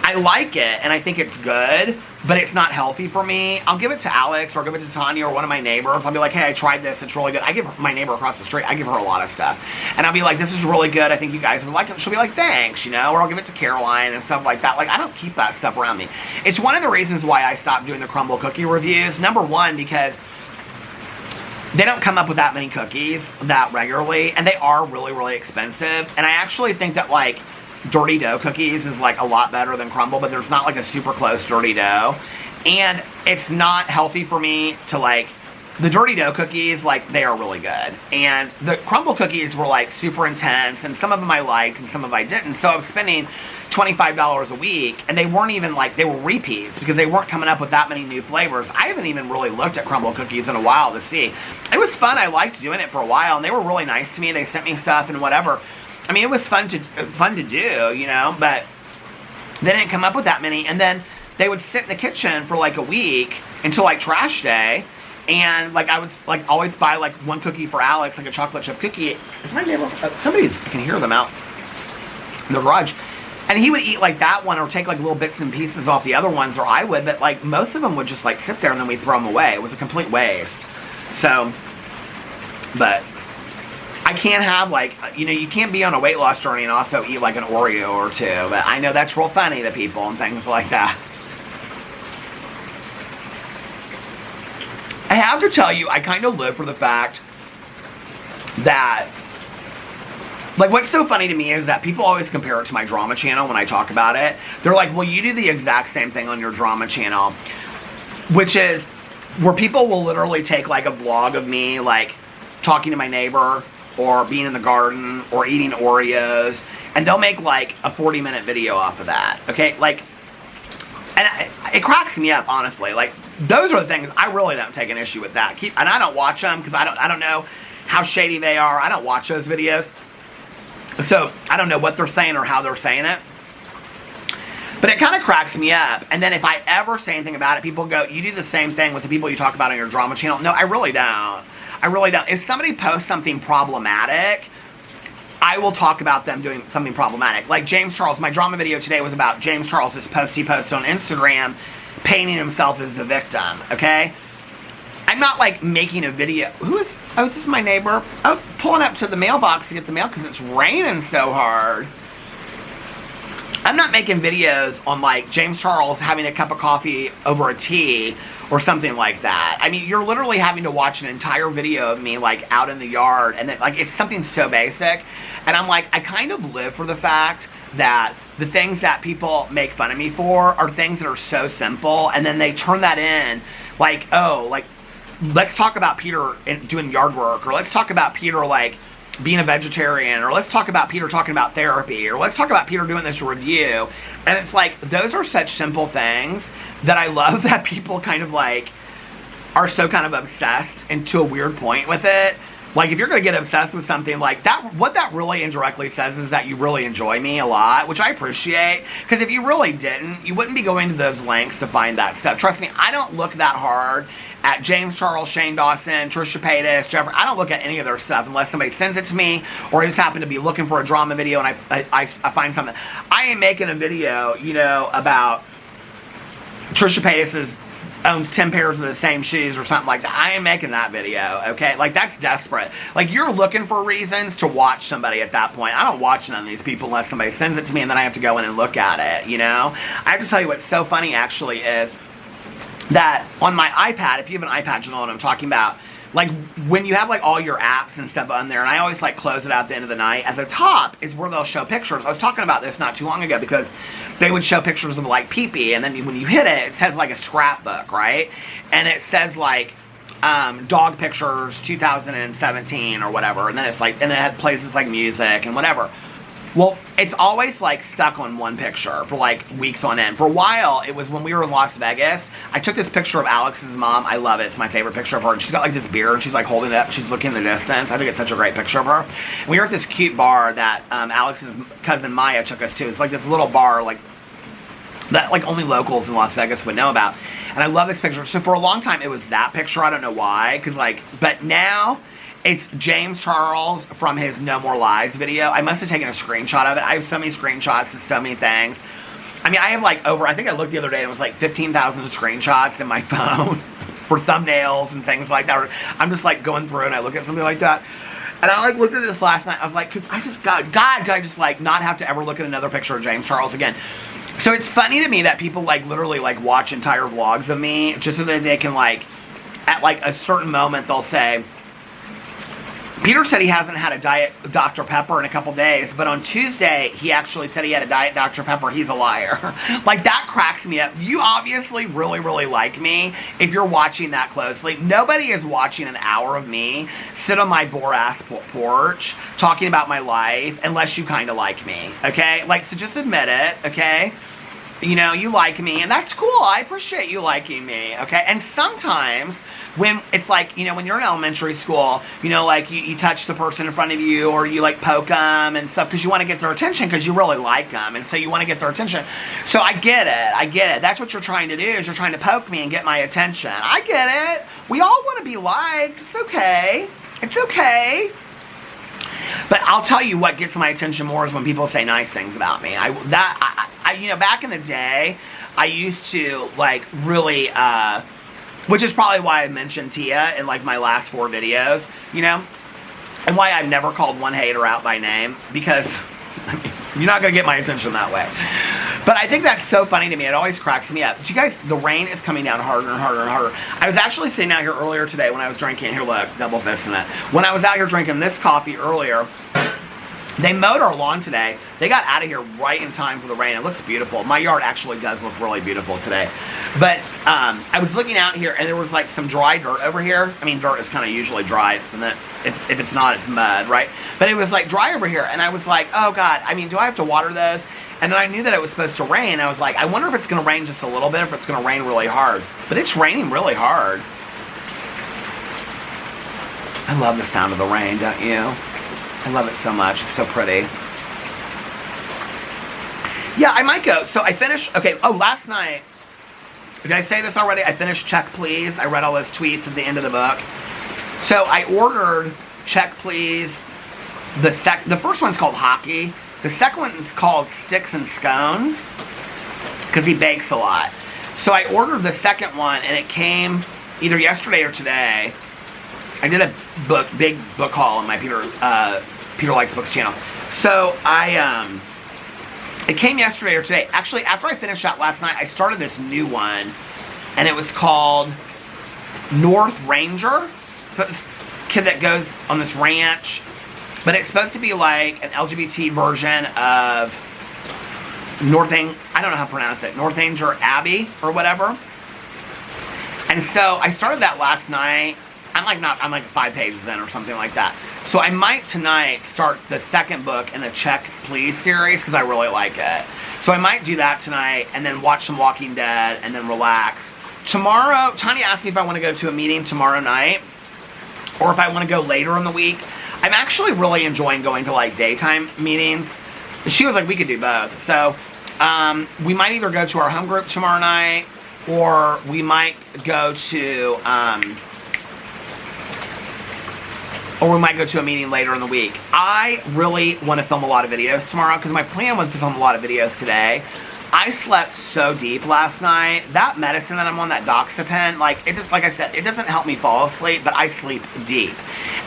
I like it and I think it's good, but it's not healthy for me, I'll give it to Alex or I'll give it to Tanya or one of my neighbors. I'll be like, hey, I tried this, it's really good. I give my neighbor across the street, I give her a lot of stuff. And I'll be like, this is really good, I think you guys would like it. She'll be like, thanks, you know, or I'll give it to Caroline and stuff like that. Like, I don't keep that stuff around me. It's one of the reasons why I stopped doing the crumble cookie reviews. Number one, because they don't come up with that many cookies that regularly, and they are really, really expensive. And I actually think that, like, dirty dough cookies is like a lot better than crumble, but there's not like a super close dirty dough. And it's not healthy for me to like, the dirty dough cookies, like, they are really good. And the crumble cookies were like super intense, and some of them I liked and some of them I didn't. So I was spending $25 a week, and they weren't even like, they were repeats because they weren't coming up with that many new flavors. I haven't even really looked at crumble cookies in a while to see. It was fun. I liked doing it for a while, and they were really nice to me. They sent me stuff and whatever. I mean, it was fun to do, you know, but they didn't come up with that many. And then they would sit in the kitchen for like a week until like trash day. And like I would like always buy like one cookie for Alex, like a chocolate chip cookie. Is my neighbor? Somebody's, I can hear them out in the garage. And he would eat like that one or take like little bits and pieces off the other ones, or I would, but like most of them would just like sit there and then we'd throw them away. It was a complete waste. So, but I can't have like, you know, you can't be on a weight loss journey and also eat like an Oreo or two. But I know that's real funny to people and things like that. I have to tell you, I kind of live for the fact that, like, what's so funny to me is that people always compare it to my drama channel when I talk about it. They're like, well, you do the exact same thing on your drama channel, which is where people will literally take like a vlog of me, like, talking to my neighbor, or being in the garden, or eating Oreos, and they'll make like a 40-minute video off of that, okay? Like, and it cracks me up, honestly. Like, those are the things, I really don't take an issue with that. And I don't watch them, because I don't know how shady they are. I don't watch those videos. So, I don't know what they're saying or how they're saying it. But it kind of cracks me up. And then if I ever say anything about it, people go, you do the same thing with the people you talk about on your drama channel. No, I really don't. I really don't. If somebody posts something problematic, I will talk about them doing something problematic. Like James Charles, my drama video today was about James Charles' post he posted on Instagram, painting himself as the victim, okay? I'm not like making a video. Oh, is this my neighbor? Oh, pulling up to the mailbox to get the mail because it's raining so hard. I'm not making videos on like James Charles having a cup of coffee over a tea or something like that. I mean, you're literally having to watch an entire video of me like out in the yard, and like it's something so basic. And I'm like, I kind of live for the fact that the things that people make fun of me for are things that are so simple, and then they turn that in like, oh, like, let's talk about Peter doing yard work, or let's talk about Peter like being a vegetarian, or let's talk about Peter talking about therapy, or let's talk about Peter doing this review. And it's like, those are such simple things that I love that people kind of like are so kind of obsessed and to a weird point with it. Like, if you're going to get obsessed with something like that, what that really indirectly says is that you really enjoy me a lot, which I appreciate. Because if you really didn't, you wouldn't be going to those lengths to find that stuff. Trust me, I don't look that hard at James Charles, Shane Dawson, Trisha Paytas, Jeffrey. I don't look at any of their stuff unless somebody sends it to me, or I just happen to be looking for a drama video and I find something. I ain't making a video, you know, about Trisha Paytas owns 10 pairs of the same shoes or something like that. I ain't making that video, okay? Like, that's desperate. Like, you're looking for reasons to watch somebody at that point. I don't watch none of these people unless somebody sends it to me and then I have to go in and look at it, you know? I have to tell you what's so funny, actually, is that on my iPad, if you have an iPad, you know what I'm talking about. Like, when you have, like, all your apps and stuff on there, and I always, like, close it out at the end of the night, at the top is where they'll show pictures. I was talking about this not too long ago because they would show pictures of, like, pee-pee, and then when you hit it, it says, like, a scrapbook, right? And it says, like, dog pictures 2017 or whatever, and then it's like, and it had places like music and whatever. Well, it's always like stuck on one picture for like weeks on end. For a while, it was when we were in Las Vegas. I took this picture of Alex's mom. I love it. It's my favorite picture of her. And she's got like this beard and she's like holding it up. She's looking in the distance. I think it's such a great picture of her. And we were at this cute bar that Alex's cousin Maya took us to. It's like this little bar like that like only locals in Las Vegas would know about. And I love this picture. So for a long time, it was that picture. I don't know why. But now it's James Charles from his No More Lies video. I must have taken a screenshot of it. I have so many screenshots of so many things. I mean, I have like I think I looked the other day and it was like 15,000 screenshots in my phone for thumbnails and things like that. I'm just like going through and I look at something like that. And I like looked at this last night. I was like, could I just like not have to ever look at another picture of James Charles again? So it's funny to me that people like literally like watch entire vlogs of me just so that they can like, at like a certain moment they'll say, Peter said he hasn't had a Diet Dr. Pepper in a couple days, but on Tuesday, he actually said he had a Diet Dr. Pepper. He's a liar. Like, that cracks me up. You obviously really, really like me if you're watching that closely. Nobody is watching an hour of me sit on my bore-ass porch talking about my life unless you kind of like me, okay? Like, so just admit it, okay? You know, you like me, and that's cool. I appreciate you liking me, okay? And sometimes when it's like, you know, when you're in elementary school, you know, like you touch the person in front of you or you like poke them and stuff because you want to get their attention because you really like them, and so you want to get their attention. So I get it. That's what you're trying to do, is you're trying to poke me and get my attention. I get it. We all want to be liked. It's okay. It's okay. But I'll tell you what gets my attention more is when people say nice things about me. You know, back in the day, I used to, like, really, which is probably why I mentioned Tia in, like, my last 4 videos, you know, and why I've never called one hater out by name, because, I mean, you're not going to get my attention that way. But I think that's so funny to me. It always cracks me up. But you guys, the rain is coming down harder and harder and harder. I was actually sitting out here earlier today when I was drinking, here look, double fisting it. When I was out here drinking this coffee earlier, they mowed our lawn today. They got out of here right in time for the rain. It looks beautiful. My yard actually does look really beautiful today. But I was looking out here and there was like some dry dirt over here. I mean, dirt is kind of usually dry. And then if it's not, it's mud, right? But it was like dry over here. And I was like, oh God, I mean, do I have to water those? And then I knew that it was supposed to rain. I was like, I wonder if it's going to rain just a little bit, if it's going to rain really hard. But it's raining really hard. I love the sound of the rain, don't you? I love it so much. It's so pretty. Yeah, I might go. So I finished, okay, last night, did I say this already? I finished Check Please. I read all those tweets at the end of the book. So I ordered Check Please. The first one's called Hockey. The second one's called Sticks and Scones, because he bakes a lot. So I ordered the second one, and it came either yesterday or today. I did a big book haul on my Peter Likes Books channel. So it came yesterday or today. Actually, after I finished that last night, I started this new one, and it was called North Ranger. So this kid that goes on this ranch, but it's supposed to be like an LGBT version of I don't know how to pronounce it, Northanger Abbey or whatever. And so I started that last night. I'm like 5 pages in or something like that. So I might tonight start the second book in the Check Please series because I really like it. So I might do that tonight and then watch some Walking Dead and then relax. Tomorrow, Tanya asked me if I want to go to a meeting tomorrow night or if I want to go later in the week. I'm actually really enjoying going to like daytime meetings. She was like, we could do both. So we might either go to our home group tomorrow night or we might go to a meeting later in the week. I really want to film a lot of videos tomorrow because my plan was to film a lot of videos today. I slept so deep last night. That medicine that I'm on, that Doxepin, like I said, it doesn't help me fall asleep, but I sleep deep.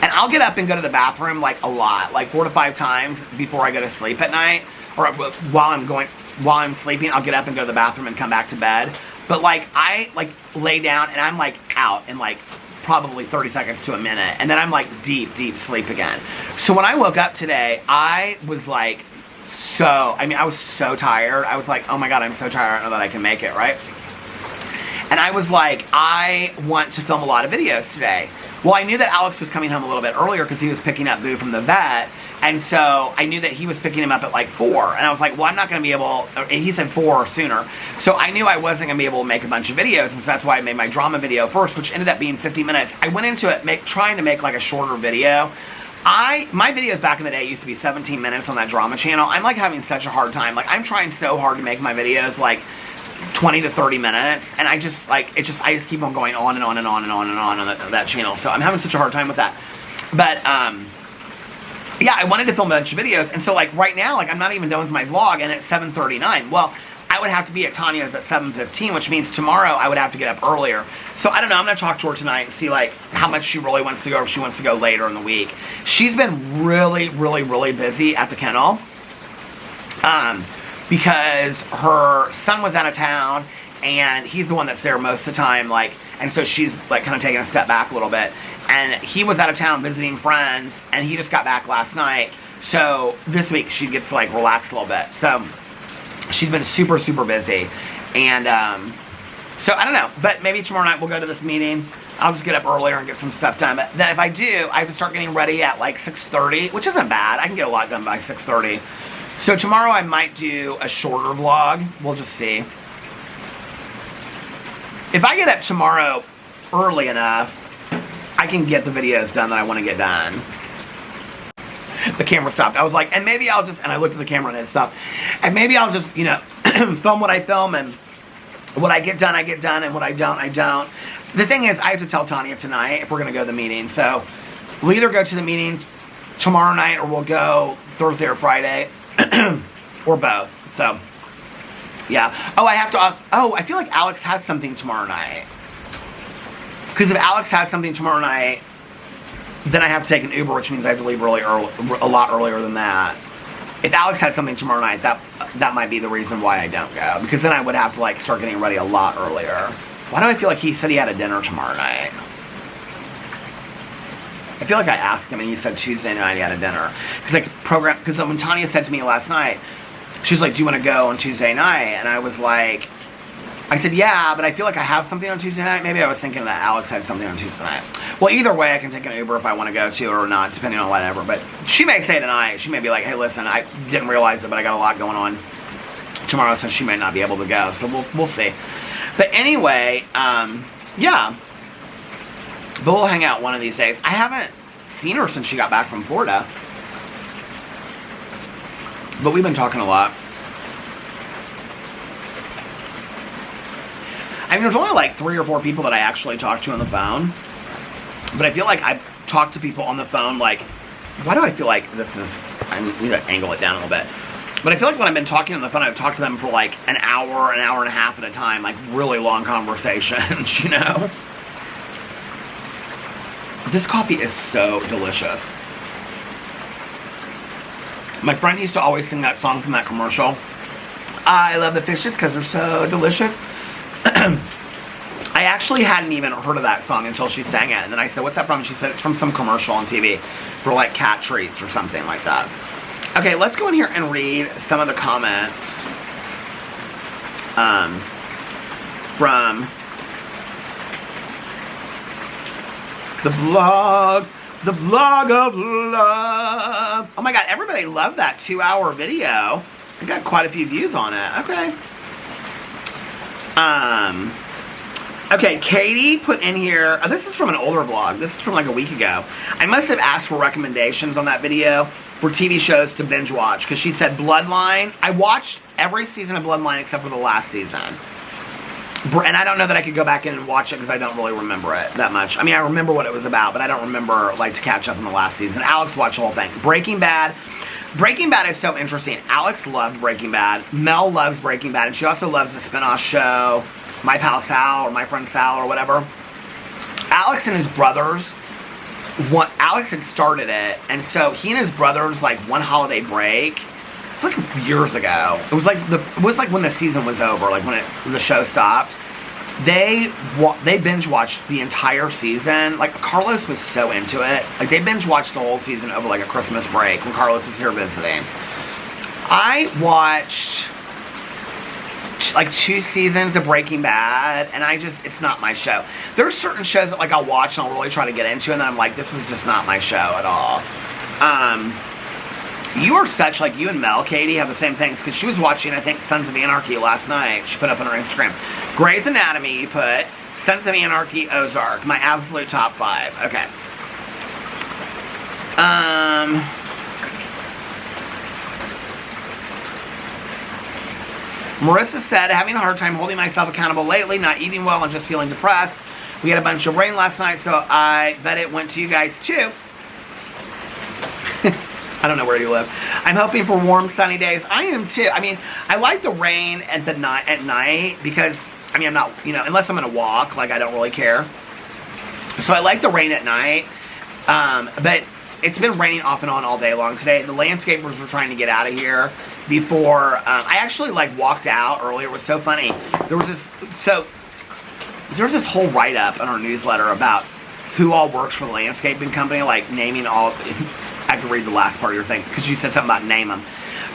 And I'll get up and go to the bathroom like a lot, like 4 to 5 times before I go to sleep at night, or while I'm sleeping, I'll get up and go to the bathroom and come back to bed. But like I like lay down and I'm like out in like probably 30 seconds to a minute, and then I'm like deep sleep again. So when I woke up today, I was like I was so tired. I was like, oh my God, I'm so tired. I don't know that I can make it, right? And I was like, I want to film a lot of videos today. Well, I knew that Alex was coming home a little bit earlier because he was picking up Boo from the vet. And so I knew that he was picking him up at like 4. And I was like, well, I'm not going to be able, and he said 4 or sooner. So I knew I wasn't going to be able to make a bunch of videos. And so that's why I made my drama video first, which ended up being 50 minutes. I went into it trying to make like a shorter video. My videos back in the day used to be 17 minutes on that drama channel. I'm like having such a hard time. Like I'm trying so hard to make my videos like 20 to 30 minutes, and I just keep on going on and on and on and on and on that channel. So I'm having such a hard time with that. But yeah, I wanted to film a bunch of videos, and so like right now, like I'm not even done with my vlog, and it's 7:39. Well, I would have to be at Tanya's at 7:15, which means tomorrow I would have to get up earlier. So I don't know, I'm gonna talk to her tonight and see like how much she really wants to go, or if she wants to go later in the week. She's been really, really, really busy at the kennel. Because her son was out of town, and he's the one that's there most of the time, like, and so she's like kind of taking a step back a little bit. And he was out of town visiting friends, and he just got back last night. So this week she gets to like relax a little bit. So she's been super, super busy. And so I don't know, but maybe tomorrow night we'll go to this meeting. I'll just get up earlier and get some stuff done. But then if I do, I have to start getting ready at like 6:30, which isn't bad. I can get a lot done by 6:30. So tomorrow I might do a shorter vlog. We'll just see. If I get up tomorrow early enough, I can get the videos done that I want to get done. The camera stopped. I was like, and maybe I'll just, and I looked at the camera and it stopped. And maybe I'll just, you know, film what I film, and what I get done, and what I don't, I don't. The thing is, I have to tell Tanya tonight if we're going to go to the meeting. So we'll either go to the meeting tomorrow night, or we'll go Thursday or Friday. Or both. So yeah. Oh, I have to ask. Oh, I feel like Alex has something tomorrow night. Because if Alex has something tomorrow night, then I have to take an Uber, which means I have to leave really early, a lot earlier than that. If Alex has something tomorrow night, that might be the reason why I don't go. Because then I would have to like start getting ready a lot earlier. Why do I feel like he said he had a dinner tomorrow night? I feel like I asked him and he said Tuesday night he had a dinner. Because when Tanya said to me last night, she was like, do you want to go on Tuesday night? And I was like, I said, yeah, but I feel like I have something on Tuesday night. Maybe I was thinking that Alex had something on Tuesday night. Well, either way, I can take an Uber if I want to go to or not, depending on whatever. But she may say tonight, she may be like, hey, listen, I didn't realize it, but I got a lot going on tomorrow, so she may not be able to go. So we'll see. But anyway, yeah. But we'll hang out one of these days. I haven't seen her since she got back from Florida. But we've been talking a lot. I mean, there's only like 3 or 4 people that I actually talk to on the phone. But I feel like I've talked to people on the phone, like, why do I feel like this is, I need to angle it down a little bit. But I feel like when I've been talking on the phone, I've talked to them for like an hour and a half at a time, like really long conversations, you know? This coffee is so delicious. My friend used to always sing that song from that commercial. I love the fishes because they're so delicious. I actually hadn't even heard of that song until she sang it. And then I said, what's that from? And she said, it's from some commercial on TV for like cat treats or something like that. Okay, let's go in here and read some of the comments from the vlog of love. Oh my god, everybody loved that 2-hour video. I got quite a few views on it. Okay. Okay, Katie put in here, oh, this is from an older vlog. This is from like a week ago. I must have asked for recommendations on that video for TV shows to binge watch, because she said Bloodline. I watched every season of Bloodline except for the last season. And I don't know that I could go back in and watch it because I don't really remember it that much. I mean, I remember what it was about, but I don't remember, like, to catch up in the last season. Alex watched the whole thing. Breaking Bad. Breaking Bad is so interesting. Alex loved Breaking Bad. Mel loves Breaking Bad, and she also loves the spinoff show, My Pal Sal, or My Friend Sal, or whatever. Alex and his brothers, Alex had started it, and so he and his brothers, like, one holiday break, it's like years ago. It was like when the season was over, like when the show stopped. They binge watched the entire season. Like, Carlos was so into it. Like, they binge watched the whole season over like a Christmas break when Carlos was here visiting. I watched like 2 seasons of Breaking Bad, and it's not my show. There's certain shows that like I'll watch and I'll really try to get into, and then I'm like, this is just not my show at all. You are such, like, you and Mel, Katie, have the same things, because she was watching, I think, Sons of Anarchy last night. She put up on her Instagram. Grey's Anatomy, you put. Sons of Anarchy, Ozark. My absolute top 5. Okay. Marissa said, having a hard time holding myself accountable lately, not eating well and just feeling depressed. We had a bunch of rain last night, so I bet it went to you guys too. I don't know where you live. I'm hoping for warm, sunny days. I am too. I mean, I like the rain at night because, I mean, I'm not, you know, unless I'm going to walk, like, I don't really care. So I like the rain at night, but it's been raining off and on all day long today. The landscapers were trying to get out of here before, I actually, like, walked out earlier. It was so funny. There was this whole write-up in our newsletter about who all works for the landscaping company, like, naming all... I have to read the last part of your thing, because you said something about name them.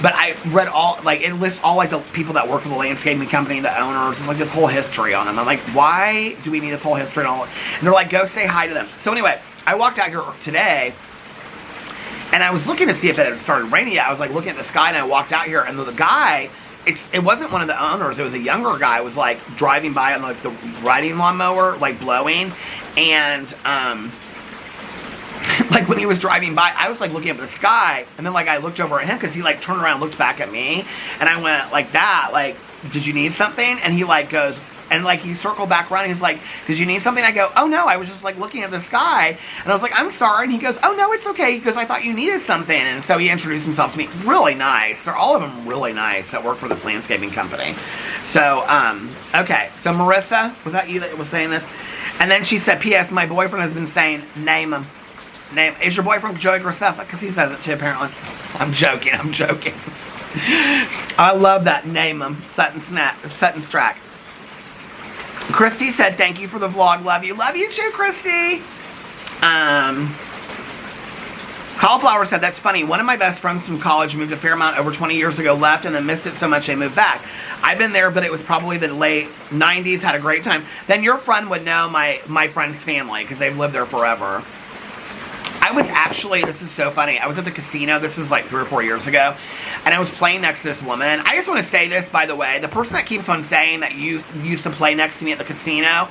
But I read all, like, it lists all, like, the people that work for the landscaping company, the owners. It's like this whole history on them. I'm like, why do we need this whole history and all? And they're like, go say hi to them. So anyway, I walked out here today, and I was looking to see if it had started raining yet. I was, like, looking at the sky, and I walked out here, and the guy, it wasn't one of the owners. It was a younger guy. Was, like, driving by on, like, the riding lawnmower, like, blowing. And, like, when he was driving by, I was, like, looking up at the sky, and then, like, I looked over at him, because he, like, turned around and looked back at me, and I went, like, that, like, did you need something? And he, like, goes, and, like, he circled back around, and he's like, did you need something? I go, oh, no, I was just, like, looking at the sky, and I was like, I'm sorry, and he goes, oh, no, it's okay, because I thought you needed something, and so he introduced himself to me. Really nice. They're all of them really nice that work for this landscaping company. So, okay, so Marissa, was that you that was saying this? And then she said, P.S., my boyfriend has been saying, name him. Name is your boyfriend Joey Graceffa? Because he says it too, apparently. I'm joking. I love that. Name him. Sutton Strack. Christy said, thank you for the vlog. Love you. Love you too, Christy. Cauliflower said, that's funny. One of my best friends from college moved to Fairmount over 20 years ago, left, and then missed it so much they moved back. I've been there, but it was probably the late 90s. Had a great time. Then your friend would know my friend's family, because they've lived there forever. I was actually, this is so funny, I was at the casino, this was like 3 or 4 years ago, and I was playing next to this woman. I just want to say this, by the way, the person that keeps on saying that you used to play next to me at the casino,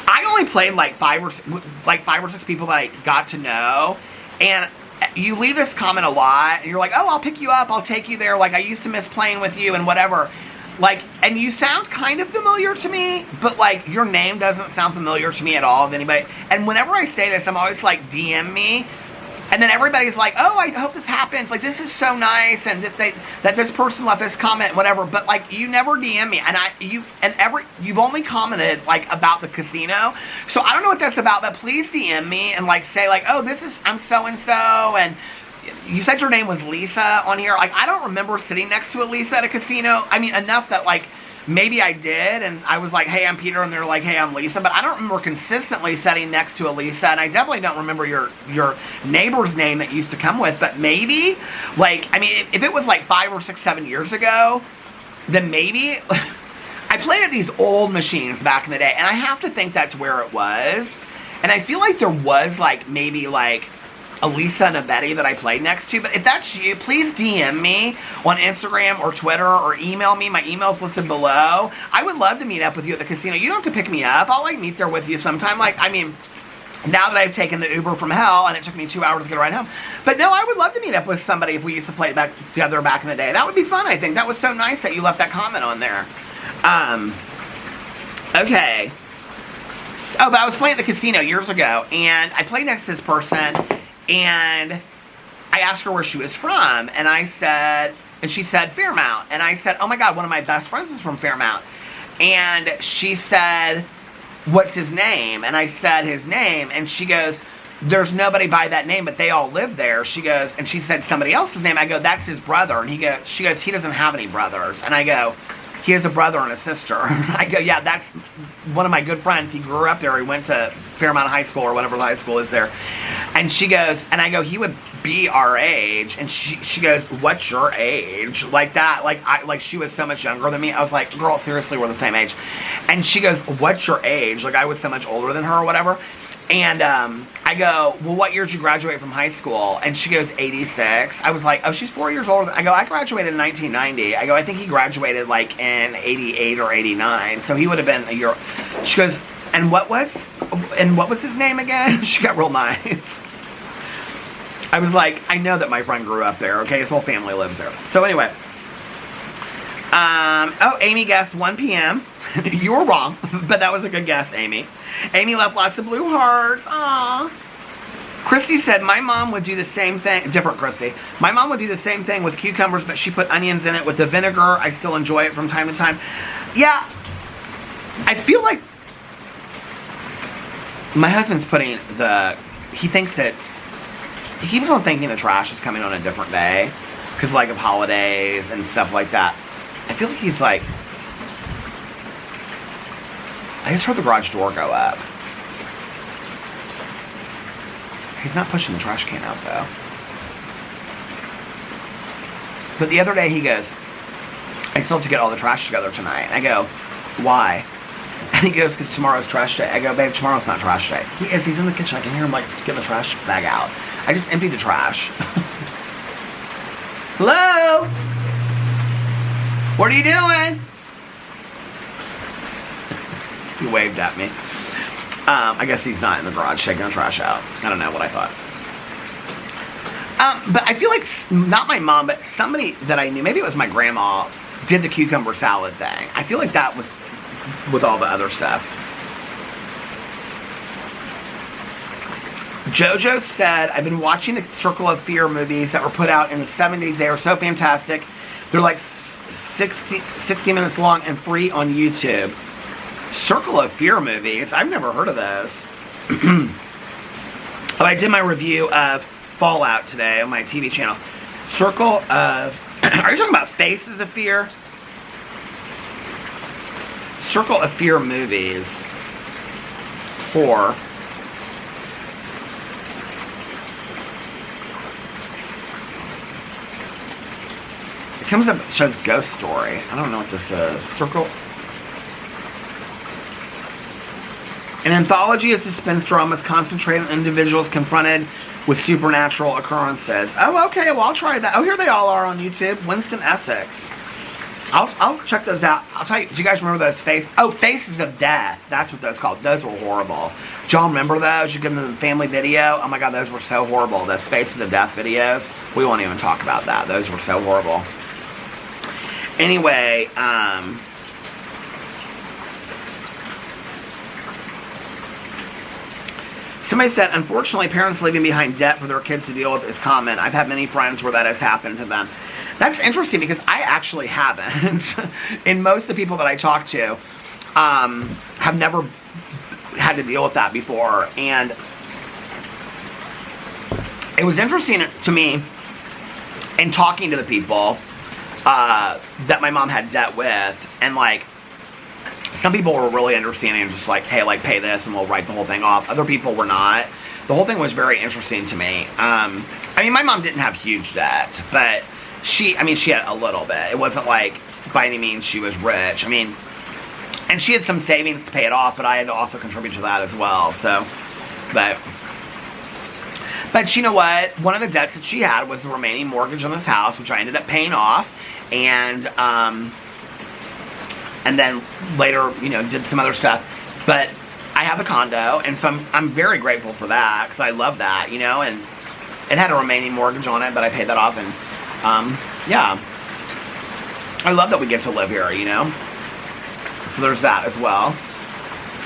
I only played like 5 or 6 people that I got to know, and you leave this comment a lot, and you're like, oh, I'll pick you up, I'll take you there, like, I used to miss playing with you, and whatever. Like, and you sound kind of familiar to me, but, like, your name doesn't sound familiar to me at all, of anybody. And whenever I say this, I'm always like, DM me. And then everybody's like, oh, I hope this happens. Like, this is so nice. And that this person left this comment, whatever. But, like, you never DM me. And you've only commented, like, about the casino. So I don't know what that's about, but please DM me and, like, say, like, oh, I'm so-and-so. And you said your name was Lisa on here. Like, I don't remember sitting next to a Lisa at a casino. I mean, enough that, like, maybe I did, and I was like, hey, I'm Peter, and they're like, hey, I'm Lisa. But I don't remember consistently sitting next to a Lisa, and I definitely don't remember your neighbor's name that you used to come with. But maybe, like, I mean, if it was like 5 or 6, 7 years ago, then maybe. I played at these old machines back in the day, and I have to think that's where it was. And I feel like there was, like, maybe, like, a Lisa and a Betty that I played next to. But if that's you, please DM me on Instagram or Twitter or email me. My email's listed below. I would love to meet up with you at the casino. You don't have to pick me up. I'll, like, meet there with you sometime. Like, I mean, now that I've taken the Uber from hell and it took me 2 hours to get a ride home. But no, I would love to meet up with somebody if we used to play together back in the day. That would be fun, I think. That was so nice that you left that comment on there. Okay. Oh, but I was playing at the casino years ago, and I played next to this person, and I asked her where she was from, and she said Fairmount, and I said, oh my God, one of my best friends is from Fairmount, and she said, what's his name? And I said his name, and she goes, there's nobody by that name, but they all live there. She goes, and she said somebody else's name. I go, that's his brother, and she goes, he doesn't have any brothers, and I go, he has a brother and a sister. I go, yeah, that's one of my good friends. He grew up there. He went to Fairmount High School or whatever the high school is there. And she goes, and I go, he would be our age. And she goes, what's your age? Like that, like she was so much younger than me. I was like, girl, seriously, we're the same age. And she goes, what's your age? Like I was so much older than her or whatever. And I go, well, what year did you graduate from high school? And she goes, 86. I was like, oh, she's 4 years older. I go, I graduated in 1990. I go, I think he graduated like in 88 or 89. So he would have been a year. She goes, and what was his name again? She got real nice. I was like, I know that my friend grew up there, okay? His whole family lives there. So anyway. Oh, Amy guessed 1 p.m. You were wrong, but that was a good guess, Amy. Amy left lots of blue hearts. Aww. Christy said, my mom would do the same thing. Different Christy. My mom would do the same thing with cucumbers, but she put onions in it with the vinegar. I still enjoy it from time to time. Yeah. I feel like my husband's putting he thinks he keeps on thinking the trash is coming on a different day. Because like of holidays and stuff like that. I feel like he's like, I just heard the garage door go up. He's not pushing the trash can out though. But the other day he goes, I still have to get all the trash together tonight. I go, why? And he goes, because tomorrow's trash day. I go, babe, tomorrow's not trash day. He is, he's in the kitchen. I can hear him like getting the trash bag out. I just emptied the trash. Hello? What are you doing? He waved at me. I guess he's not in the garage taking the trash out. I don't know what I thought. But I feel like, not my mom, but somebody that I knew, maybe it was my grandma, did the cucumber salad thing. I feel like that was with all the other stuff. Jojo said, I've been watching the Circle of Fear movies that were put out in the 70s. They are so fantastic. They're like 60 minutes long and free on YouTube. Circle of Fear movies. I've never heard of those. Oh, I did my review of Fallout today on my TV channel. Circle of... Are you talking about Faces of Fear? Circle of Fear movies. Horror. It comes up, it shows Ghost Story. I don't know what this is. Circle... An anthology of suspense dramas concentrated on individuals confronted with supernatural occurrences. Oh, okay, well, I'll try that. Oh, here they all are on YouTube. Winston Essex. I'll check those out. I'll tell you, do you guys remember those Faces of Death? That's what those called. Those were horrible. Do y'all remember those? You get them in the family video? Oh my God, those were so horrible. Those Faces of Death videos. We won't even talk about that. Those were so horrible. Anyway, somebody said, unfortunately, parents leaving behind debt for their kids to deal with is common. I've had many friends where that has happened to them. That's interesting because I actually haven't. And most of the people that I talk to have never had to deal with that before. And it was interesting to me in talking to the people that my mom had debt with. And like, some people were really understanding and just like, hey, like pay this and we'll write the whole thing off. Other people were not. The whole thing was very interesting to me. I mean, my mom didn't have huge debt, but she had a little bit. It wasn't like by any means she was rich. I mean, and she had some savings to pay it off, but I had to also contribute to that as well. So, but you know what? One of the debts that she had was the remaining mortgage on this house, which I ended up paying off. And then later, you know, did some other stuff. But I have a condo, and so I'm very grateful for that, because I love that, you know, and it had a remaining mortgage on it, but I paid that off, and, yeah. I love that we get to live here, you know. So there's that as well.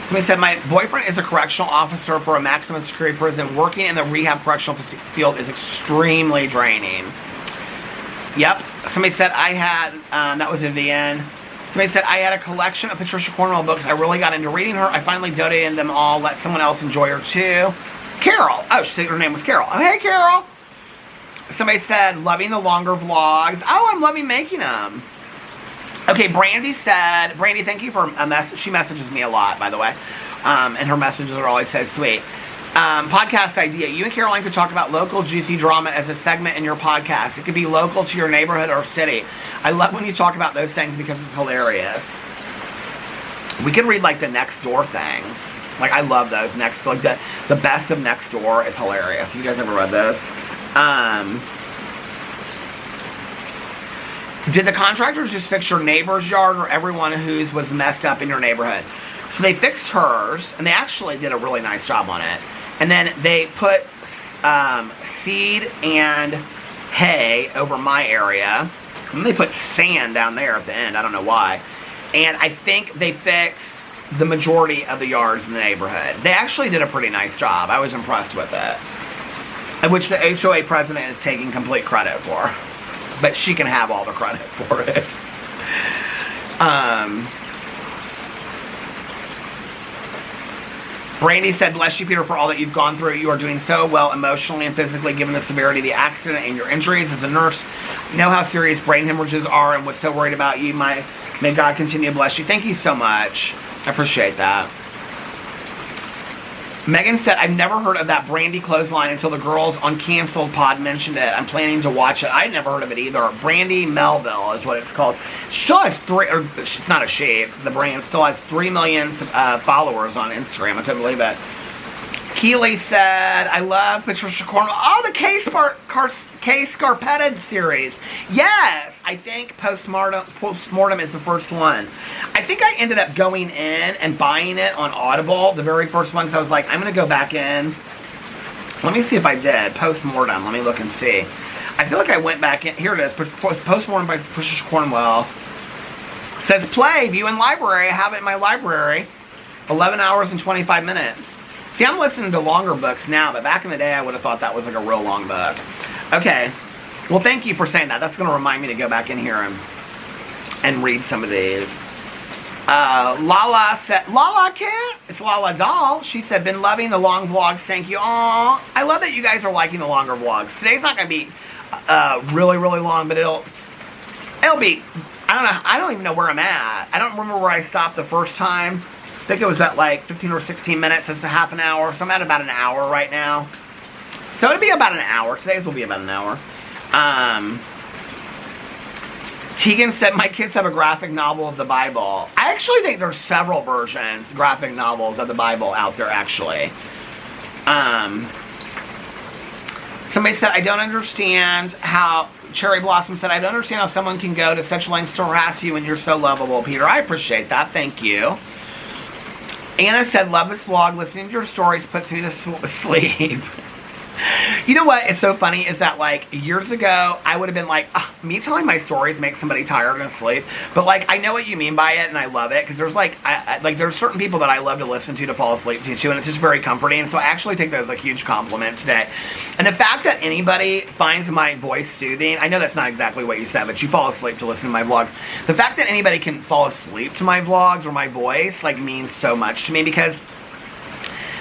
Somebody said, my boyfriend is a correctional officer for a maximum security prison. Working in the rehab correctional field is extremely draining. Yep. Somebody said I had, that was Vivian. Somebody said, I had a collection of Patricia Cornwell books. I really got into reading her. I finally donated them all. Let someone else enjoy her too. Carol. Oh, she said her name was Carol. Oh, hey, Carol. Somebody said, loving the longer vlogs. Oh, I'm loving making them. Okay, Brandy said, Brandy, thank you for a message. She messages me a lot, by the way. And her messages are always so sweet. Podcast idea. You and Caroline could talk about local juicy drama as a segment in your podcast. It could be local to your neighborhood or city. I love when you talk about those things because it's hilarious. We could read like the next door things. Like I love those next, like the best of next door is hilarious. You guys ever read those? Did the contractors just fix your neighbor's yard or everyone whose was messed up in your neighborhood? So they fixed hers, and they actually did a really nice job on it. And then they put seed and hay over my area. And they put sand down there at the end. I don't know why. And I think they fixed the majority of the yards in the neighborhood. They actually did a pretty nice job. I was impressed with it. Which the HOA president is taking complete credit for. But she can have all the credit for it. Brandy said, bless you, Peter, for all that you've gone through. You are doing so well emotionally and physically, given the severity of the accident and your injuries. As a nurse, you know how serious brain hemorrhages are and what's so worried about you. May God continue to bless you. Thank you so much. I appreciate that. Megan said, I've never heard of that Brandy clothesline until the girls on Canceled Pod mentioned it. I'm planning to watch it. I'd never heard of it either. Brandy Melville is what it's called. She still has it's not a she, it's the brand. It still has 3 million followers on Instagram. I couldn't believe it. Keely said, I love Patricia Cornwell. Oh, the K Scarpetta series. Yes, I think Postmortem is the first one. I think I ended up going in and buying it on Audible, the very first one. So I was like, I'm going to go back in. Let me see if I did. Postmortem. Let me look and see. I feel like I went back in. Here it is. Postmortem by Patricia Cornwell. It says play, view in library. I have it in my library. 11 hours and 25 minutes. See, I'm listening to longer books now, but back in the day, I would have thought that was like a real long book. Okay. Well, thank you for saying that. That's going to remind me to go back in here and read some of these. Lala said, Lala Cat? It's Lala Doll. She said, been loving the long vlogs. Thank you. Aw, I love that you guys are liking the longer vlogs. Today's not going to be really, really long, but it'll be, I don't even know where I'm at. I don't remember where I stopped the first time. I think it was at like 15 or 16 minutes. It's a half an hour. So I'm at about an hour right now. So it'll be about an hour. Today's will be about an hour. Tegan said, my kids have a graphic novel of the Bible. I actually think there's several versions, graphic novels of the Bible out there, actually. Somebody said, I don't understand how, Cherry Blossom said, I don't understand how someone can go to such lengths to harass you when you're so lovable, Peter. I appreciate that. Thank you. Anna said, love this vlog. Listening to your stories puts me to sleep. You know what? It's so funny is that like years ago, I would have been like, me telling my stories makes somebody tired and asleep. But like, I know what you mean by it and I love it. Because there's like, there's certain people that I love to listen to fall asleep to. And it's just very comforting. And so I actually take that as a huge compliment today. And the fact that anybody finds my voice soothing, I know that's not exactly what you said, but you fall asleep to listen to my vlogs. The fact that anybody can fall asleep to my vlogs or my voice like means so much to me, because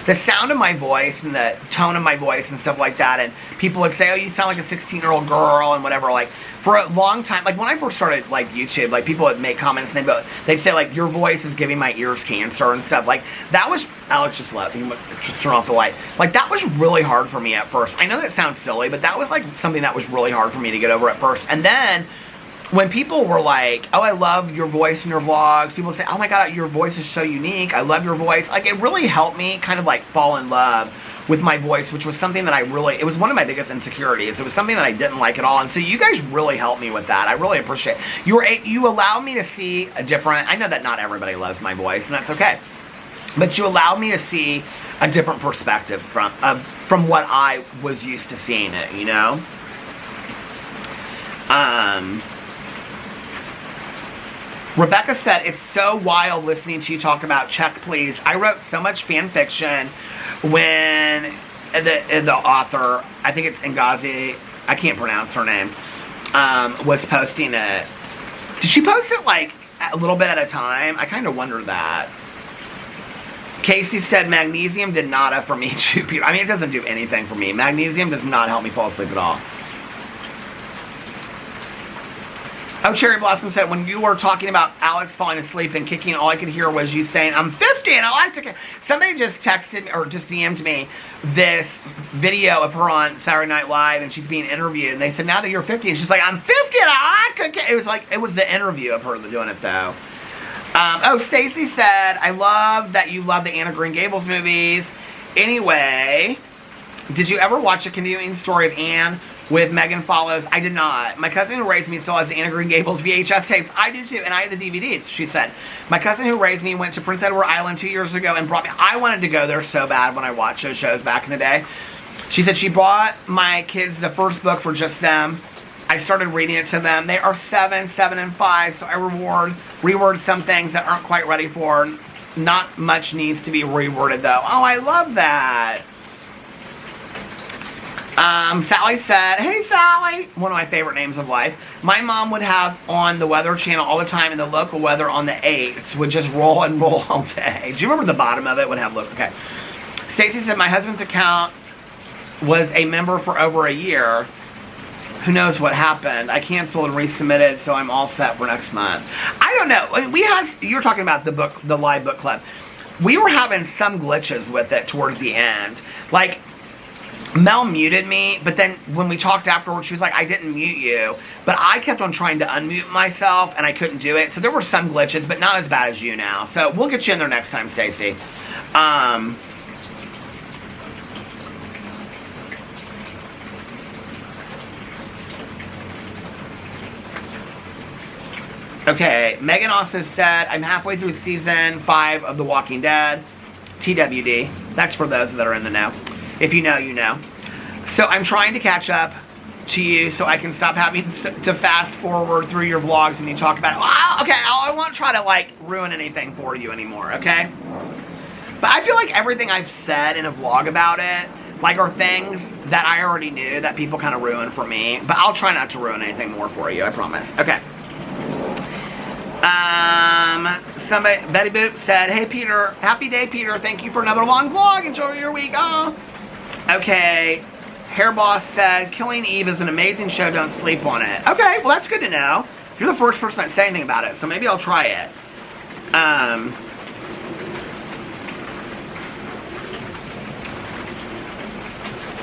the sound of my voice and the tone of my voice and stuff like that, and people would say, oh, you sound like a 16-year-old girl and whatever, like, for a long time, like, when I first started, like, YouTube, like, people would make comments and they'd say, like, your voice is giving my ears cancer and stuff, like, that was, Alex just left, he just turned off the light, like, that was really hard for me at first. I know that sounds silly, but that was, like, something that was really hard for me to get over at first, and then when people were like, oh, I love your voice in your vlogs, people say, oh my god, your voice is so unique, I love your voice, like, it really helped me kind of, like, fall in love with my voice, which was something that it was one of my biggest insecurities. It was something that I didn't like at all, and so you guys really helped me with that. I really appreciate it. You allowed me to see a different, I know that not everybody loves my voice, and that's okay, but you allowed me to see a different perspective from what I was used to seeing it, you know? Rebecca said, it's so wild listening to you talk about Check Please. I wrote so much fan fiction when the author, I think it's Ngazi, I can't pronounce her name, was posting it. Did she post it like a little bit at a time? I kind of wonder that. Casey said, magnesium did nada for me too. I mean, it doesn't do anything for me. Magnesium does not help me fall asleep at all. Oh, Cherry Blossom said, when you were talking about Alex falling asleep and kicking, all I could hear was you saying, I'm 50 and I like to kick. Somebody just texted me, or just DM'd me, this video of her on Saturday Night Live, and she's being interviewed, and they said, now that you're 50, and she's like, I'm 50 and I like to kick. It was the interview of her doing it, though. Oh, Stacy said, I love that you love the Anna Green Gables movies. Anyway, did you ever watch the continuing story of Anne with Megan Follows? I did not. My cousin who raised me still has the Anna Green Gables VHS tapes. I do too, and I had the DVDs, she said. My cousin who raised me went to Prince Edward Island 2 years ago and brought me. I wanted to go there so bad when I watched those shows back in the day. She said she bought my kids the first book for just them. I started reading it to them. They are 7, 7, and 5, so I reword some things that aren't quite ready for. Not much needs to be reworded, though. Oh, I love that. Sally said, hey Sally, one of my favorite names of life. My mom would have on the Weather Channel all the time, and the local weather on the 8th would just roll and roll all day. Do you remember the bottom of it would have look? Okay. Stacy said, my husband's account was a member for over a year. Who knows what happened? I canceled and resubmitted, so I'm all set for next month. I don't know. You were talking about the live book club. We were having some glitches with it towards the end. Like, Mel muted me, but then when we talked afterwards, she was like, I didn't mute you. But I kept on trying to unmute myself, and I couldn't do it. So there were some glitches, but not as bad as you now. So we'll get you in there next time, Stacy. Okay, Megan also said, I'm halfway through season 5 of The Walking Dead. TWD. That's for those that are in the know. If you know, you know. So I'm trying to catch up to you so I can stop having to fast forward through your vlogs when you talk about it. Well, okay, I won't try to, like, ruin anything for you anymore, okay? But I feel like everything I've said in a vlog about it, like, are things that I already knew that people kind of ruin for me. But I'll try not to ruin anything more for you, I promise. Okay. Somebody, Betty Boop said, hey Peter, happy day Peter, thank you for another long vlog, enjoy your week. Oh. Okay, Hair Boss said, Killing Eve is an amazing show, don't sleep on it. Okay, well that's good to know. You're the first person that said anything about it, so maybe I'll try it.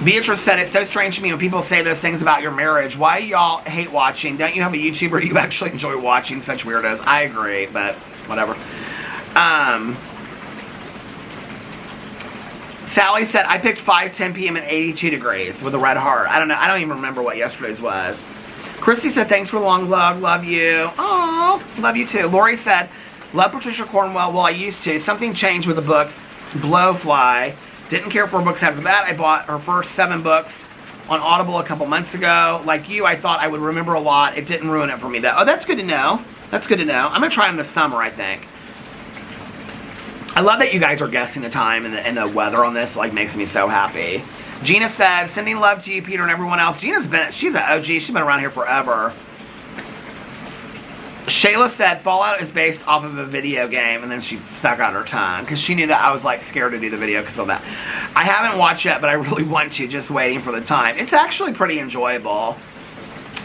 Beatrice said, it's so strange to me when people say those things about your marriage. Why y'all hate watching? Don't you have a YouTuber you actually enjoy watching such weirdos? I agree, but whatever. Sally said, I picked 5:10 p.m. at 82 degrees with a red heart. I don't know. I don't even remember what yesterday's was. Christy said, thanks for the long vlog. Love you. Oh, love you too. Lori said, love Patricia Cornwell. Well, I used to. Something changed with the book Blowfly. Didn't care for books after that. I bought her first 7 books on Audible a couple months ago. Like you, I thought I would remember a lot. It didn't ruin it for me, though. Oh, that's good to know. That's good to know. I'm going to try them this summer, I think. I love that you guys are guessing the time and the weather on this. It, like, makes me so happy. Gina said, sending love to you, Peter, and everyone else. She's an OG. She's been around here forever. Shayla said, Fallout is based off of a video game, and then she stuck out her tongue, because she knew that I was, like, scared to do the video because of that. I haven't watched yet, but I really want to, just waiting for the time. It's actually pretty enjoyable.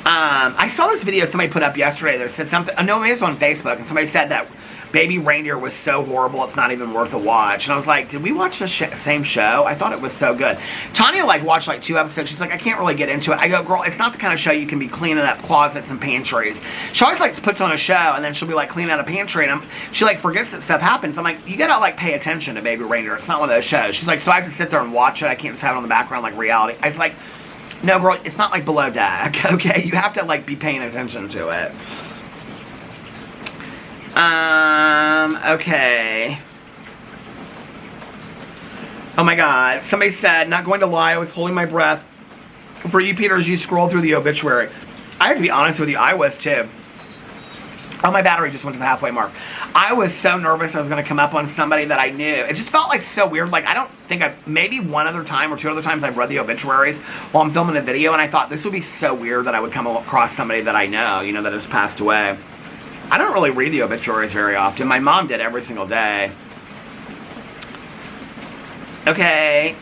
I saw this video somebody put up yesterday that said something, no, it was on Facebook, and somebody said that Baby Reindeer was so horrible it's not even worth a watch. And I was like, did we watch the same show? I thought it was so good. Tanya, like, watched, like, 2 episodes. She's like, I can't really get into it. I go, girl, it's not the kind of show you can be cleaning up closets and pantries. She always, like, puts on a show, and then she'll be, like, cleaning out a pantry, and she, like, forgets that stuff happens. I'm like, you gotta, like, pay attention to Baby Reindeer. It's not one of those shows. She's like, so I have to sit there and watch it. I can't just have it on the background like reality. I was like, no, girl, it's not like Below Deck, okay? You have to, like, be paying attention to it. Okay. Oh my god. Somebody said, not going to lie, I was holding my breath for you, Peter, as you scroll through the obituary. I have to be honest with you, I was too. Oh, my battery just went to the halfway mark. I was so nervous I was going to come up on somebody that I knew. It just felt like so weird. Like, I don't think maybe one other time or 2 other times I've read the obituaries while I'm filming a video, and I thought this would be so weird that I would come across somebody that I know, you know, that has passed away. I don't really read the obituaries very often. My mom did every single day. Okay.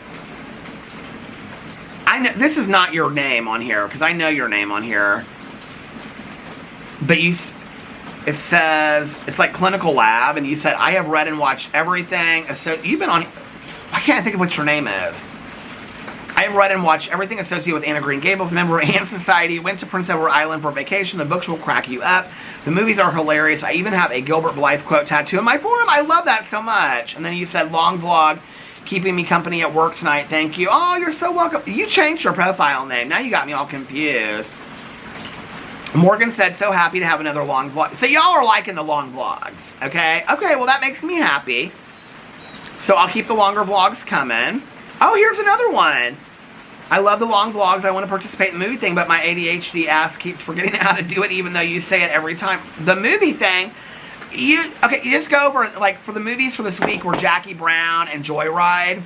I know this is not your name on here, because I know your name on here. but it says, it's like clinical lab, and you said, I have read and watched everything. So you've been on, I can't think of what your name is. I have read and watched everything associated with Anna Green Gables, member of Anne Society, went to Prince Edward Island for vacation. The books will crack you up. The movies are hilarious. I even have a Gilbert Blythe quote tattoo in my forum. I love that so much. And then you said, long vlog, keeping me company at work tonight. Thank you. Oh, you're so welcome. You changed your profile name. Now you got me all confused. Morgan said, so happy to have another long vlog. So y'all are liking the long vlogs, okay? Okay, well that makes me happy. So I'll keep the longer vlogs coming. Oh, here's another one. I love the long vlogs. I want to participate in the movie thing, but my ADHD ass keeps forgetting how to do it even though you say it every time. The movie thing, you just go over, like, for the movies for this week were Jackie Brown and Joyride.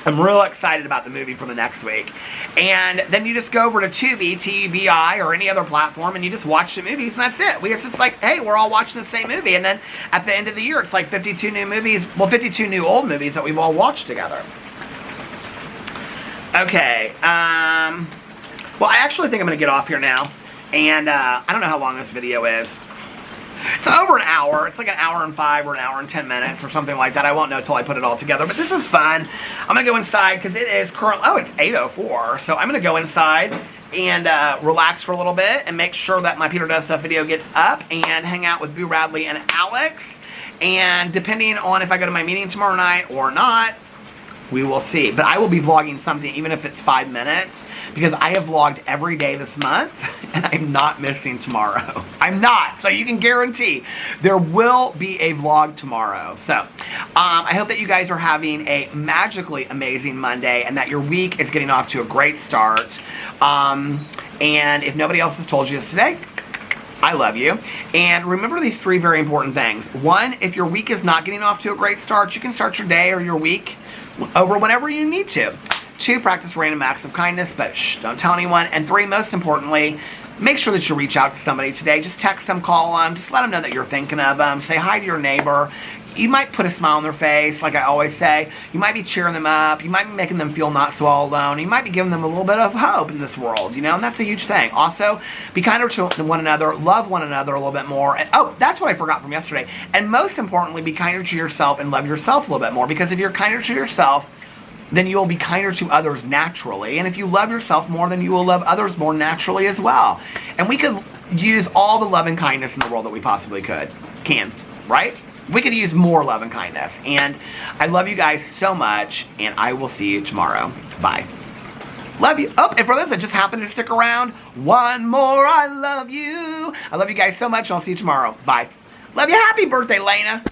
I'm real excited about the movie for the next week. And then you just go over to Tubi, T-U-B-I, or any other platform, and you just watch the movies, and that's it. It's just like, hey, we're all watching the same movie. And then at the end of the year, it's like 52 new movies, well, 52 new old movies that we've all watched together. Okay, well, I actually think I'm going to get off here now, and I don't know how long this video is. It's over an hour. It's like an hour and 5 or an hour and 10 minutes or something like that. I won't know until I put it all together, but this is fun. I'm going to go inside because it is currently, oh, it's 8:04, so I'm going to go inside and relax for a little bit and make sure that my Peter Does Stuff video gets up and hang out with Boo Radley and Alex, and depending on if I go to my meeting tomorrow night or not, we will see. But I will be vlogging something, even if it's 5 minutes, because I have vlogged every day this month, and I'm not missing tomorrow. I'm not. So you can guarantee there will be a vlog tomorrow. So I hope that you guys are having a magically amazing Monday, and that your week is getting off to a great start. And if nobody else has told you this today, I love you. And remember these 3 very important things. 1, if your week is not getting off to a great start, you can start your day or your week over whenever you need to. 2, practice random acts of kindness, but shh, don't tell anyone. And 3, most importantly, make sure that you reach out to somebody today. Just text them, call them, just let them know that you're thinking of them. Say hi to your neighbor. You might put a smile on their face, like I always say. You might be cheering them up. You might be making them feel not so all alone. You might be giving them a little bit of hope in this world, you know, and that's a huge thing. Also, be kinder to one another, love one another a little bit more. And, oh, that's what I forgot from yesterday. And most importantly, be kinder to yourself and love yourself a little bit more, because if you're kinder to yourself, then you will be kinder to others naturally. And if you love yourself more, then you will love others more naturally as well. And we could use all the love and kindness in the world that we possibly can, right? We could use more love and kindness. And I love you guys so much, and I will see you tomorrow. Bye. Love you. Oh, and for those that just happen to stick around, one more, I love you. I love you guys so much, and I'll see you tomorrow. Bye. Love you. Happy birthday, Lena.